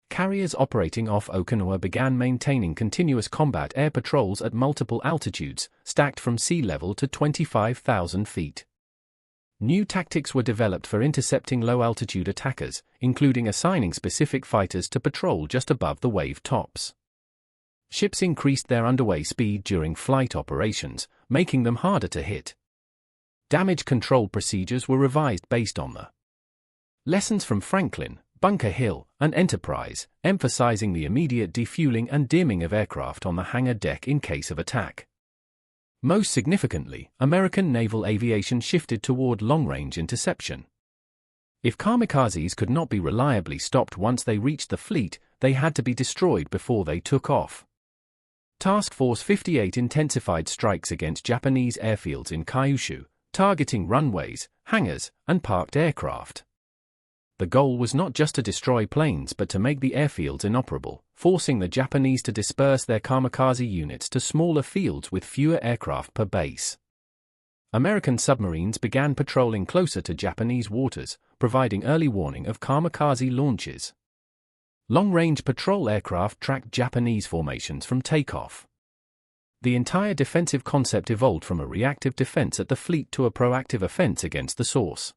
Carriers operating off Okinawa began maintaining continuous combat air patrols at multiple altitudes, stacked from sea level to 25,000 feet. New tactics were developed for intercepting low-altitude attackers, including assigning specific fighters to patrol just above the wave tops. Ships increased their underway speed during flight operations, making them harder to hit. Damage control procedures were revised based on the lessons from Franklin, Bunker Hill, and Enterprise, emphasizing the immediate defueling and dimming of aircraft on the hangar deck in case of attack. Most significantly, American naval aviation shifted toward long-range interception. If kamikazes could not be reliably stopped once they reached the fleet, they had to be destroyed before they took off. Task Force 58 intensified strikes against Japanese airfields in Kyushu, targeting runways, hangars, and parked aircraft. The goal was not just to destroy planes but to make the airfields inoperable, forcing the Japanese to disperse their kamikaze units to smaller fields with fewer aircraft per base. American submarines began patrolling closer to Japanese waters, providing early warning of kamikaze launches. Long-range patrol aircraft tracked Japanese formations from takeoff. The entire defensive concept evolved from a reactive defense at the fleet to a proactive offense against the source.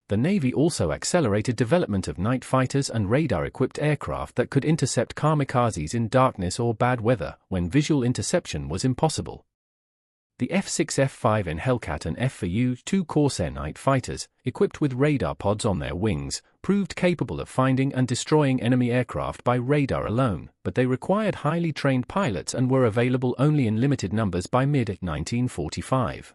The Navy also accelerated development of night fighters and radar-equipped aircraft that could intercept kamikazes in darkness or bad weather when visual interception was impossible. The F-6F-5N Hellcat and F-4U-2 Corsair night fighters, equipped with radar pods on their wings, proved capable of finding and destroying enemy aircraft by radar alone, but they required highly trained pilots and were available only in limited numbers by mid-1945.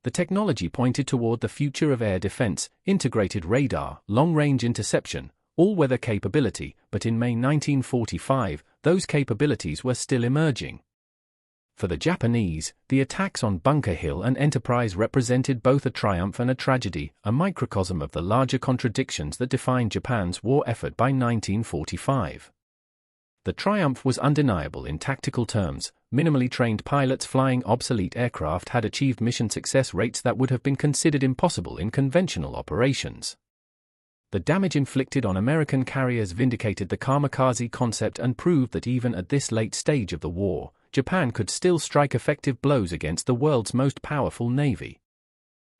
The technology pointed toward the future of air defense, integrated radar, long-range interception, all-weather capability, but in May 1945, those capabilities were still emerging. For the Japanese, the attacks on Bunker Hill and Enterprise represented both a triumph and a tragedy, a microcosm of the larger contradictions that defined Japan's war effort by 1945. The triumph was undeniable in tactical terms. Minimally trained pilots flying obsolete aircraft had achieved mission success rates that would have been considered impossible in conventional operations. The damage inflicted on American carriers vindicated the kamikaze concept and proved that even at this late stage of the war, Japan could still strike effective blows against the world's most powerful navy.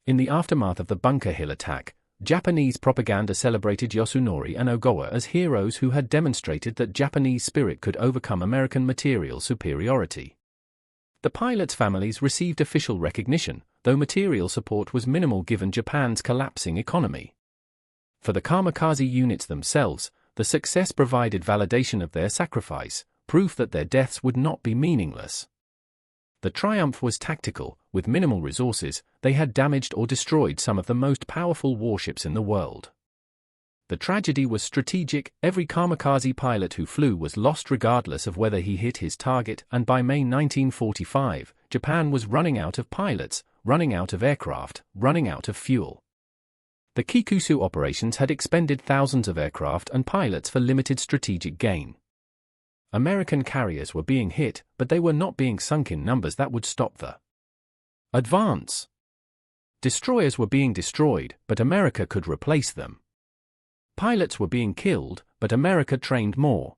In the aftermath of the Bunker Hill attack, Japanese propaganda celebrated Yasunori and Ogawa as heroes who had demonstrated that Japanese spirit could overcome American material superiority. The pilots' families received official recognition, though material support was minimal given Japan's collapsing economy. For the kamikaze units themselves, the success provided validation of their sacrifice, proof that their deaths would not be meaningless. The triumph was tactical. With minimal resources, they had damaged or destroyed some of the most powerful warships in the world. The tragedy was strategic. Every kamikaze pilot who flew was lost regardless of whether he hit his target, and by May 1945, Japan was running out of pilots, running out of aircraft, running out of fuel. The Kikusu operations had expended thousands of aircraft and pilots for limited strategic gain. American carriers were being hit, but they were not being sunk in numbers that would stop the advance. Destroyers were being destroyed, but America could replace them. Pilots were being killed, but America trained more.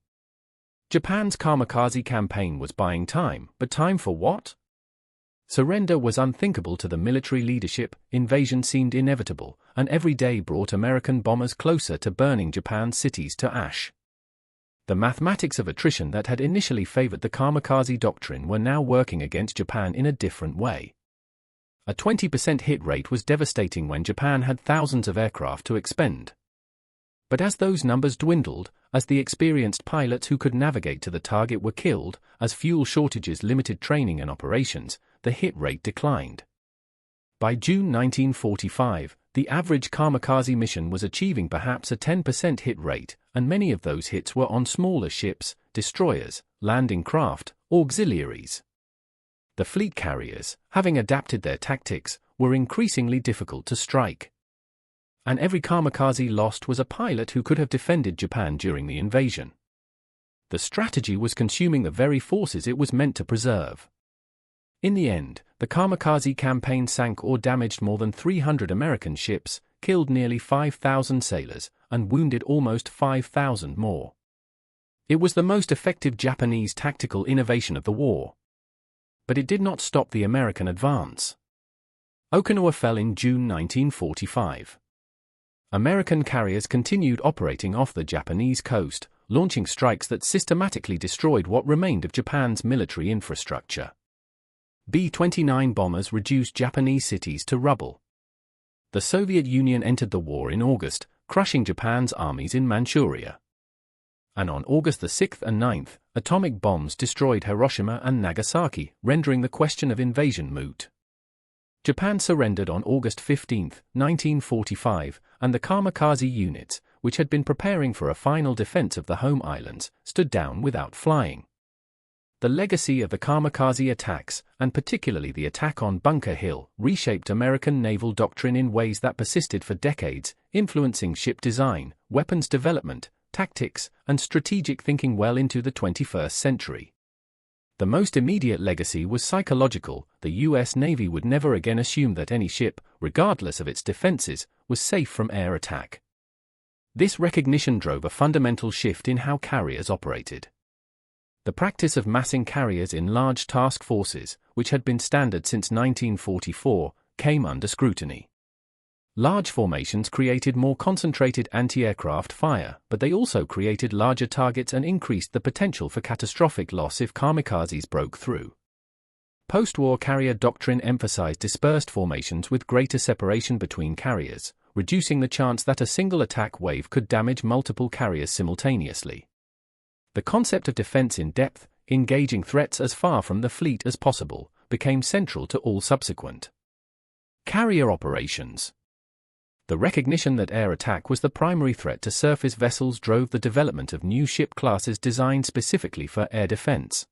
Japan's kamikaze campaign was buying time, but time for what? Surrender was unthinkable to the military leadership, invasion seemed inevitable, and every day brought American bombers closer to burning Japan's cities to ash. The mathematics of attrition that had initially favored the kamikaze doctrine were now working against Japan in a different way. A 20% hit rate was devastating when Japan had thousands of aircraft to expend. But as those numbers dwindled, as the experienced pilots who could navigate to the target were killed, as fuel shortages limited training and operations, the hit rate declined. By June 1945, the average kamikaze mission was achieving perhaps a 10% hit rate, and many of those hits were on smaller ships, destroyers, landing craft, auxiliaries. The fleet carriers, having adapted their tactics, were increasingly difficult to strike. And every kamikaze lost was a pilot who could have defended Japan during the invasion. The strategy was consuming the very forces it was meant to preserve. In the end, the kamikaze campaign sank or damaged more than 300 American ships, killed nearly 5,000 sailors, and wounded almost 5,000 more. It was the most effective Japanese tactical innovation of the war. But it did not stop the American advance. Okinawa fell in June 1945. American carriers continued operating off the Japanese coast, launching strikes that systematically destroyed what remained of Japan's military infrastructure. B-29 bombers reduced Japanese cities to rubble. The Soviet Union entered the war in August, crushing Japan's armies in Manchuria. And on August the 6th and 9th, atomic bombs destroyed Hiroshima and Nagasaki, rendering the question of invasion moot. Japan surrendered on August 15, 1945, and the Kamikaze units, which had been preparing for a final defense of the home islands, stood down without flying. The legacy of the Kamikaze attacks, and particularly the attack on Bunker Hill, reshaped American naval doctrine in ways that persisted for decades, influencing ship design, weapons development, tactics, and strategic thinking well into the 21st century. The most immediate legacy was psychological. The U.S. Navy would never again assume that any ship, regardless of its defenses, was safe from air attack. This recognition drove a fundamental shift in how carriers operated. The practice of massing carriers in large task forces, which had been standard since 1944, came under scrutiny. Large formations created more concentrated anti-aircraft fire, but they also created larger targets and increased the potential for catastrophic loss if kamikazes broke through. Post-war carrier doctrine emphasized dispersed formations with greater separation between carriers, reducing the chance that a single attack wave could damage multiple carriers simultaneously. The concept of defense in depth, engaging threats as far from the fleet as possible, became central to all subsequent carrier operations. The recognition that air attack was the primary threat to surface vessels drove the development of new ship classes designed specifically for air defense.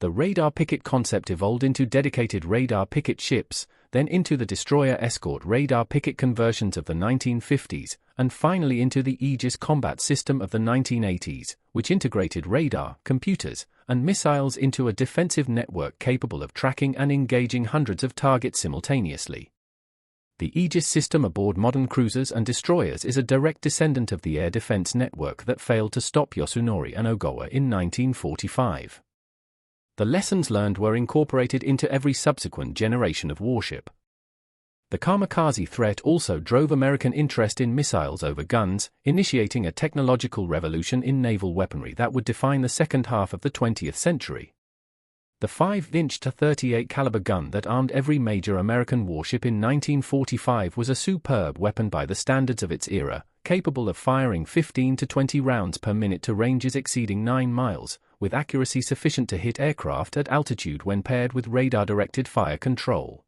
The radar picket concept evolved into dedicated radar picket ships, then into the destroyer escort radar picket conversions of the 1950s, and finally into the Aegis combat system of the 1980s, which integrated radar, computers, and missiles into a defensive network capable of tracking and engaging hundreds of targets simultaneously. The Aegis system aboard modern cruisers and destroyers is a direct descendant of the air defense network that failed to stop Yasunori and Ogawa in 1945. The lessons learned were incorporated into every subsequent generation of warship. The kamikaze threat also drove American interest in missiles over guns, initiating a technological revolution in naval weaponry that would define the second half of the 20th century. The 5-inch to .38 caliber gun that armed every major American warship in 1945 was a superb weapon by the standards of its era, capable of firing 15 to 20 rounds per minute to ranges exceeding 9 miles, with accuracy sufficient to hit aircraft at altitude when paired with radar-directed fire control.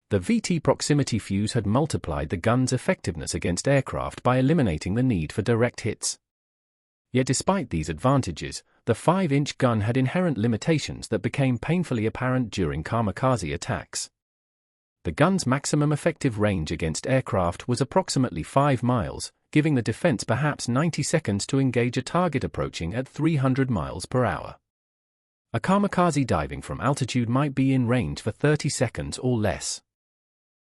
The VT proximity fuse had multiplied the gun's effectiveness against aircraft by eliminating the need for direct hits. Yet despite these advantages, the 5-inch gun had inherent limitations that became painfully apparent during kamikaze attacks. The gun's maximum effective range against aircraft was approximately 5 miles, giving the defense perhaps 90 seconds to engage a target approaching at 300 miles per hour. A kamikaze diving from altitude might be in range for 30 seconds or less.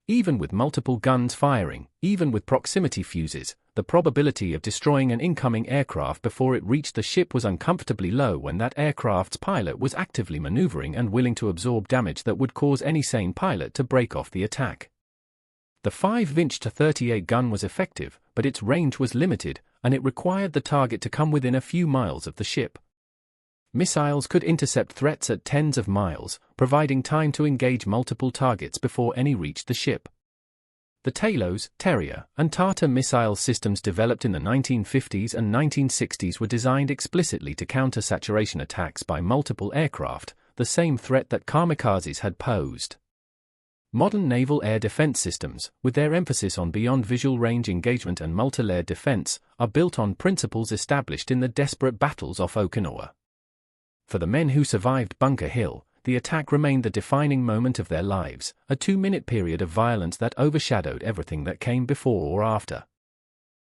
Even with multiple guns firing, even with proximity fuses, the probability of destroying an incoming aircraft before it reached the ship was uncomfortably low when that aircraft's pilot was actively maneuvering and willing to absorb damage that would cause any sane pilot to break off the attack. The 5-inch to .38 gun was effective, but its range was limited, and it required the target to come within a few miles of the ship. Missiles could intercept threats at tens of miles, providing time to engage multiple targets before any reached the ship. The Talos, Terrier, and Tata missile systems developed in the 1950s and 1960s were designed explicitly to counter saturation attacks by multiple aircraft, the same threat that kamikazes had posed. Modern naval air defense systems, with their emphasis on beyond visual range engagement and multi-layered defense, are built on principles established in the desperate battles off Okinawa. For the men who survived Bunker Hill, the attack remained the defining moment of their lives, a 2-minute period of violence that overshadowed everything that came before or after.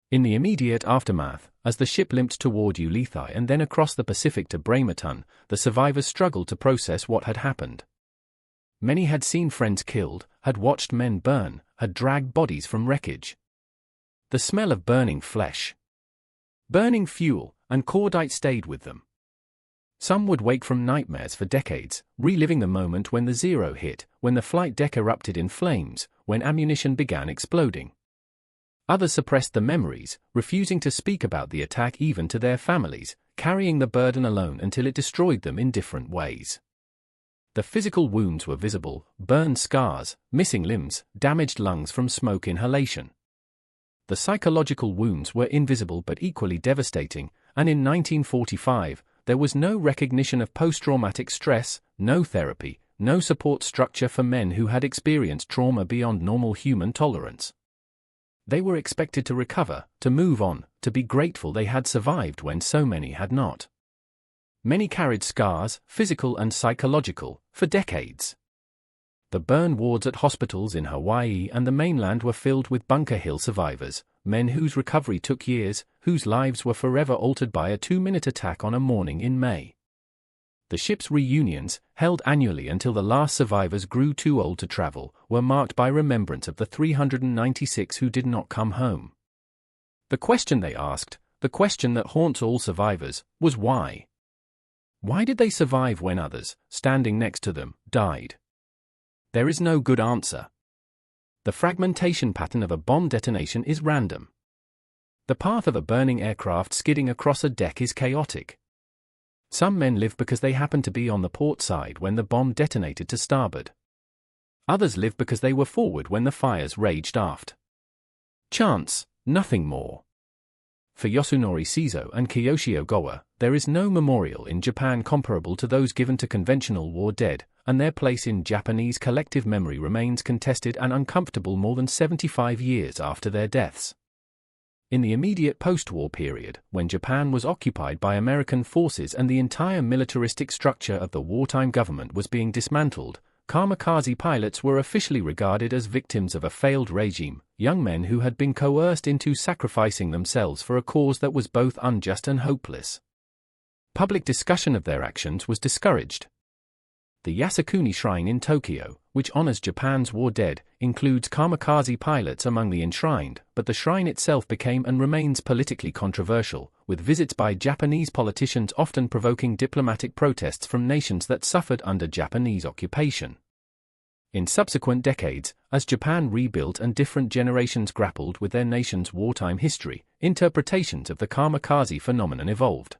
In the immediate aftermath, as the ship limped toward Ulithi and then across the Pacific to Bremerton, the survivors struggled to process what had happened. Many had seen friends killed, had watched men burn, had dragged bodies from wreckage. the smell of burning flesh, burning fuel, and cordite stayed with them. Some would wake from nightmares for decades, reliving the moment when the zero hit, when the flight deck erupted in flames, when ammunition began exploding. Others suppressed the memories, refusing to speak about the attack even to their families, carrying the burden alone until it destroyed them in different ways. The physical wounds were visible: burned scars, missing limbs, damaged lungs from smoke inhalation. The psychological wounds were invisible but equally devastating, and in 1945, there was no recognition of post-traumatic stress, no therapy, no support structure for men who had experienced trauma beyond normal human tolerance. They were expected to recover, to move on, to be grateful they had survived when so many had not. Many carried scars, physical and psychological, for decades. The burn wards at hospitals in Hawaii and the mainland were filled with Bunker Hill survivors, men whose recovery took years, whose lives were forever altered by a 2-minute attack on a morning in May. The ship's reunions, held annually until the last survivors grew too old to travel, were marked by remembrance of the 396 who did not come home. The question they asked, the question that haunts all survivors, was why? Why did they survive when others, standing next to them, died? There is no good answer. The fragmentation pattern of a bomb detonation is random. The path of a burning aircraft skidding across a deck is chaotic. Some men live because they happened to be on the port side when the bomb detonated to starboard. Others live because they were forward when the fires raged aft. Chance, nothing more. For Yasunori Shizo and Kiyoshi Ogawa, there is no memorial in Japan comparable to those given to conventional war dead, and their place in Japanese collective memory remains contested and uncomfortable more than 75 years after their deaths. In the immediate post-war period, when Japan was occupied by American forces and the entire militaristic structure of the wartime government was being dismantled, kamikaze pilots were officially regarded as victims of a failed regime, young men who had been coerced into sacrificing themselves for a cause that was both unjust and hopeless. Public discussion of their actions was discouraged. The Yasukuni Shrine in Tokyo, which honors Japan's war dead, includes kamikaze pilots among the enshrined, but the shrine itself became and remains politically controversial, with visits by Japanese politicians often provoking diplomatic protests from nations that suffered under Japanese occupation. In subsequent decades, as Japan rebuilt and different generations grappled with their nation's wartime history, interpretations of the kamikaze phenomenon evolved.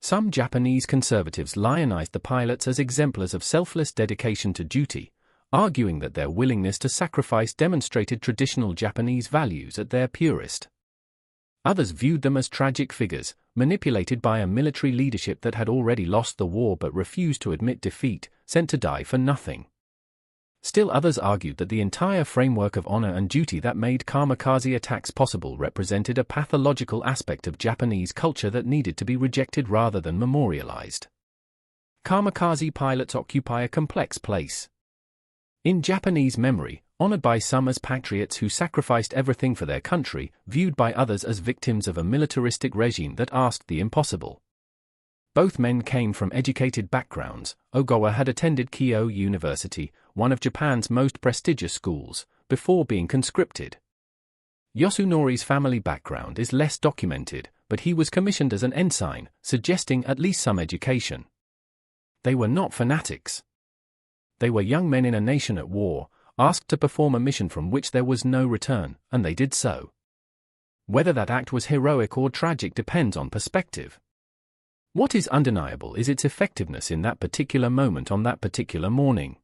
Some Japanese conservatives lionized the pilots as exemplars of selfless dedication to duty, arguing that their willingness to sacrifice demonstrated traditional Japanese values at their purest. Others viewed them as tragic figures, manipulated by a military leadership that had already lost the war but refused to admit defeat, sent to die for nothing. Still others argued that the entire framework of honor and duty that made kamikaze attacks possible represented a pathological aspect of Japanese culture that needed to be rejected rather than memorialized. Kamikaze pilots occupy a complex place in Japanese memory, honored by some as patriots who sacrificed everything for their country, viewed by others as victims of a militaristic regime that asked the impossible. Both men came from educated backgrounds. Ogawa had attended Keio University, one of Japan's most prestigious schools, before being conscripted. Yasunori's family background is less documented, but he was commissioned as an ensign, suggesting at least some education. They were not fanatics. They were young men in a nation at war, asked to perform a mission from which there was no return, and they did so. Whether that act was heroic or tragic depends on perspective. What is undeniable is its effectiveness in that particular moment on that particular morning.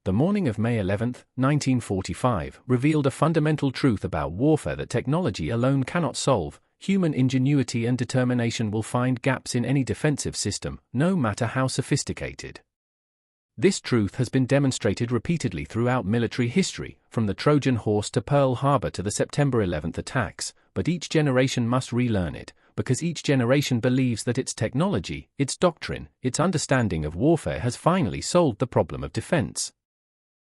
The morning of May 11, 1945, revealed a fundamental truth about warfare that technology alone cannot solve. Human ingenuity and determination will find gaps in any defensive system, no matter how sophisticated. This truth has been demonstrated repeatedly throughout military history, from the Trojan Horse to Pearl Harbor to the September 11 attacks, but each generation must relearn it, because each generation believes that its technology, its doctrine, its understanding of warfare has finally solved the problem of defense.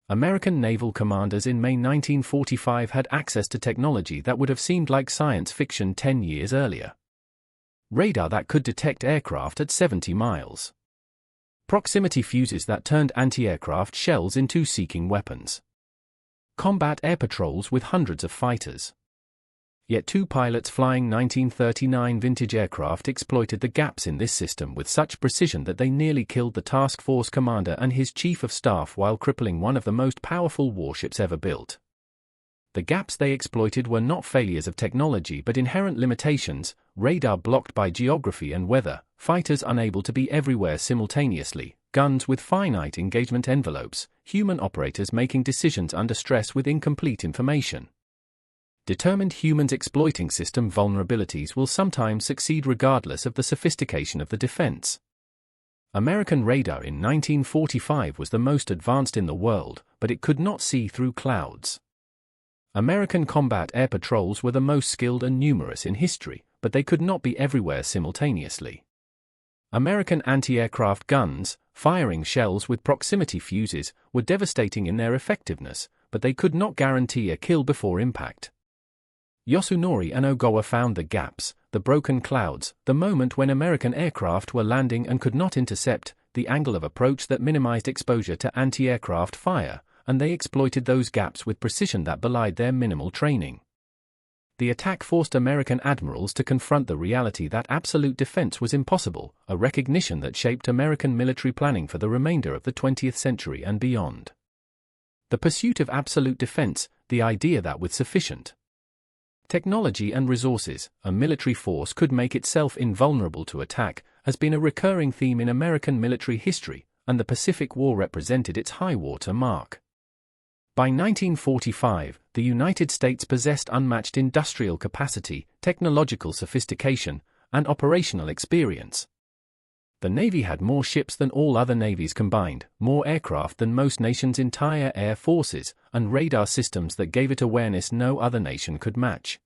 American naval commanders in May 1945 had access to technology that would have seemed like science fiction 10 years earlier. Radar that could detect aircraft at 70 miles. Proximity fuses that turned anti-aircraft shells into seeking weapons. Combat air patrols with hundreds of fighters. Yet two pilots flying 1939 vintage aircraft exploited the gaps in this system with such precision that they nearly killed the task force commander and his chief of staff while crippling one of the most powerful warships ever built. The gaps they exploited were not failures of technology but inherent limitations: radar blocked by geography and weather, fighters unable to be everywhere simultaneously, guns with finite engagement envelopes, human operators making decisions under stress with incomplete information. Determined humans exploiting system vulnerabilities will sometimes succeed regardless of the sophistication of the defense. American radar in 1945 was the most advanced in the world, but it could not see through clouds. American combat air patrols were the most skilled and numerous in history, but they could not be everywhere simultaneously. American anti-aircraft guns, firing shells with proximity fuses, were devastating in their effectiveness, but they could not guarantee a kill before impact. Yasunori and Ogawa found the gaps, the broken clouds, the moment when American aircraft were landing and could not intercept, the angle of approach that minimized exposure to anti-aircraft fire, and they exploited those gaps with precision that belied their minimal training. The attack forced American admirals to confront the reality that absolute defense was impossible, a recognition that shaped American military planning for the remainder of the 20th century and beyond. The pursuit of absolute defense, the idea that with sufficient technology and resources, a military force could make itself invulnerable to attack, has been a recurring theme in American military history, and the Pacific War represented its high-water mark. By 1945, the United States possessed unmatched industrial capacity, technological sophistication, and operational experience. The Navy had more ships than all other navies combined, more aircraft than most nations' entire air forces, and radar systems that gave it awareness no other nation could match.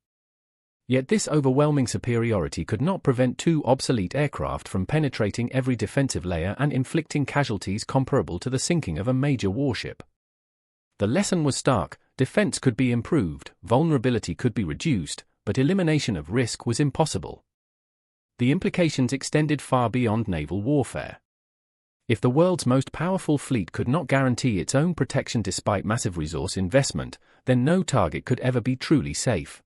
Yet this overwhelming superiority could not prevent two obsolete aircraft from penetrating every defensive layer and inflicting casualties comparable to the sinking of a major warship. The lesson was stark: defense could be improved, vulnerability could be reduced, but elimination of risk was impossible. The implications extended far beyond naval warfare. If the world's most powerful fleet could not guarantee its own protection despite massive resource investment, then no target could ever be truly safe.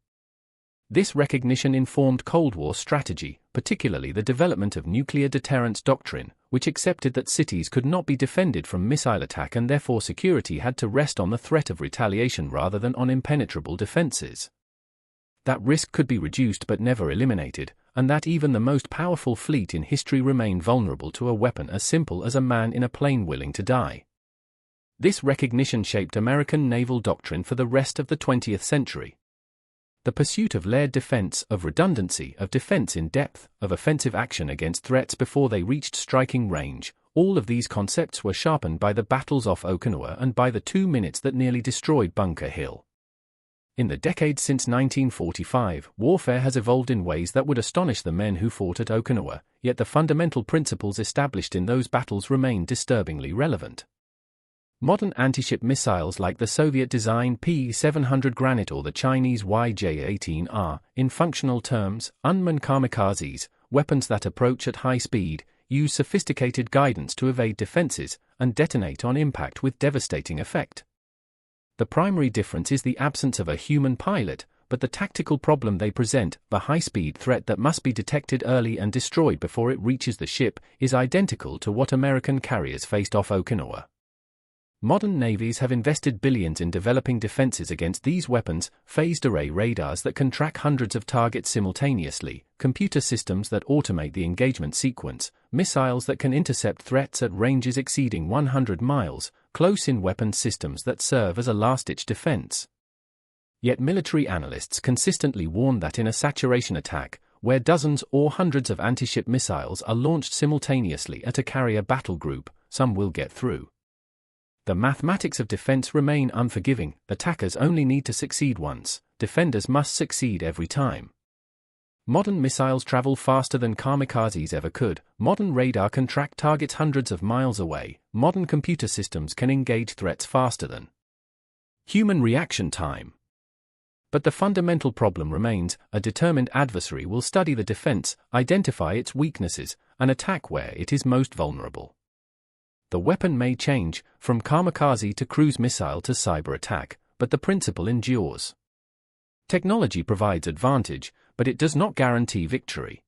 This recognition informed Cold War strategy, particularly the development of nuclear deterrence doctrine, which accepted that cities could not be defended from missile attack and therefore security had to rest on the threat of retaliation rather than on impenetrable defenses. That risk could be reduced but never eliminated, and that even the most powerful fleet in history remained vulnerable to a weapon as simple as a man in a plane willing to die. This recognition shaped American naval doctrine for the rest of the 20th century. The pursuit of layered defense, of redundancy, of defense in depth, of offensive action against threats before they reached striking range, all of these concepts were sharpened by the battles off Okinawa and by the 2 minutes that nearly destroyed Bunker Hill. In the decades since 1945, warfare has evolved in ways that would astonish the men who fought at Okinawa, yet the fundamental principles established in those battles remain disturbingly relevant. Modern anti-ship missiles like the Soviet-designed P-700 Granite or the Chinese YJ-18 are, in functional terms, unmanned kamikazes, weapons that approach at high speed, use sophisticated guidance to evade defenses, and detonate on impact with devastating effect. The primary difference is the absence of a human pilot, but the tactical problem they present, the high-speed threat that must be detected early and destroyed before it reaches the ship, is identical to what American carriers faced off Okinawa. Modern navies have invested billions in developing defenses against these weapons: phased array radars that can track hundreds of targets simultaneously, computer systems that automate the engagement sequence, missiles that can intercept threats at ranges exceeding 100 miles, close-in weapon systems that serve as a last-ditch defense. Yet military analysts consistently warn that in a saturation attack, where dozens or hundreds of anti-ship missiles are launched simultaneously at a carrier battle group, some will get through. The mathematics of defense remain unforgiving: attackers only need to succeed once, defenders must succeed every time. Modern missiles travel faster than kamikazes ever could, modern radar can track targets hundreds of miles away, modern computer systems can engage threats faster than human reaction time. But the fundamental problem remains: a determined adversary will study the defense, identify its weaknesses, and attack where it is most vulnerable. The weapon may change, from kamikaze to cruise missile to cyber attack, but the principle endures. Technology provides advantage, but it does not guarantee victory.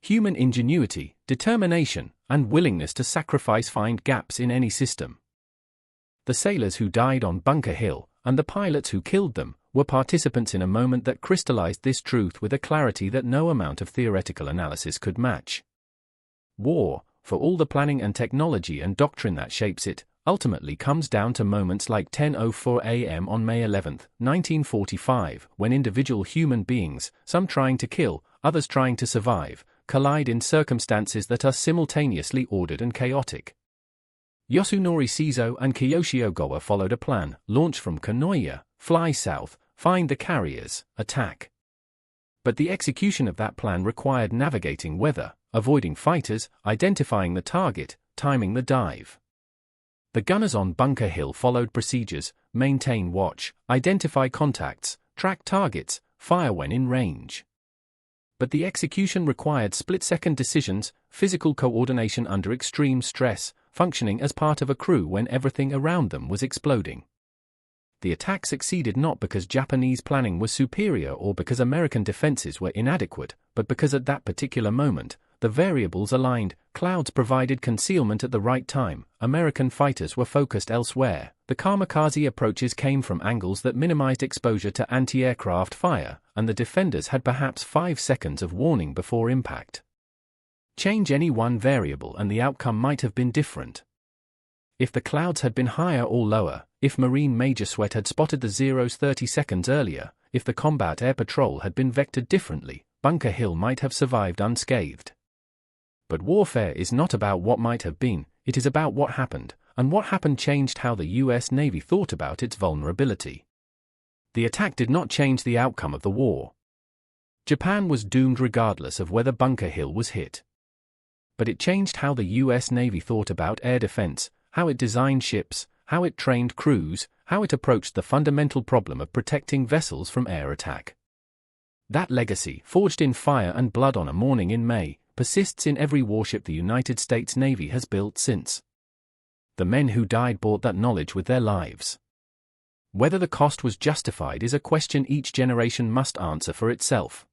Human ingenuity, determination, and willingness to sacrifice find gaps in any system. The sailors who died on Bunker Hill, and the pilots who killed them, were participants in a moment that crystallized this truth with a clarity that no amount of theoretical analysis could match. War, for all the planning and technology and doctrine that shapes it, ultimately comes down to moments like 10:04 a.m. on May 11, 1945, when individual human beings, some trying to kill, others trying to survive, collide in circumstances that are simultaneously ordered and chaotic. Yasunori Shizo and Kiyoshi Ogawa followed a plan: launch from Kanoya, fly south, find the carriers, attack. But the execution of that plan required navigating weather, avoiding fighters, identifying the target, timing the dive. The gunners on Bunker Hill followed procedures: maintain watch, identify contacts, track targets, fire when in range. But the execution required split-second decisions, physical coordination under extreme stress, functioning as part of a crew when everything around them was exploding. The attack succeeded not because Japanese planning was superior or because American defenses were inadequate, but because at that particular moment, the variables aligned. Clouds provided concealment at the right time, American fighters were focused elsewhere, the kamikaze approaches came from angles that minimized exposure to anti-aircraft fire, and the defenders had perhaps 5 seconds of warning before impact. Change any one variable and the outcome might have been different. If the clouds had been higher or lower, if Marine Major Sweat had spotted the Zeros 30 seconds earlier, if the combat air patrol had been vectored differently, Bunker Hill might have survived unscathed. But warfare is not about what might have been, it is about what happened, and what happened changed how the US Navy thought about its vulnerability. The attack did not change the outcome of the war. Japan was doomed regardless of whether Bunker Hill was hit. But it changed how the US Navy thought about air defense, how it designed ships, how it trained crews, how it approached the fundamental problem of protecting vessels from air attack. That legacy, forged in fire and blood on a morning in May, persists in every warship the United States Navy has built since. The men who died bought that knowledge with their lives. Whether the cost was justified is a question each generation must answer for itself.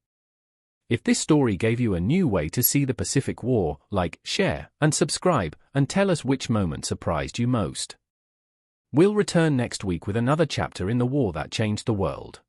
If this story gave you a new way to see the Pacific War, like, share, and subscribe, and tell us which moment surprised you most. We'll return next week with another chapter in the war that changed the world.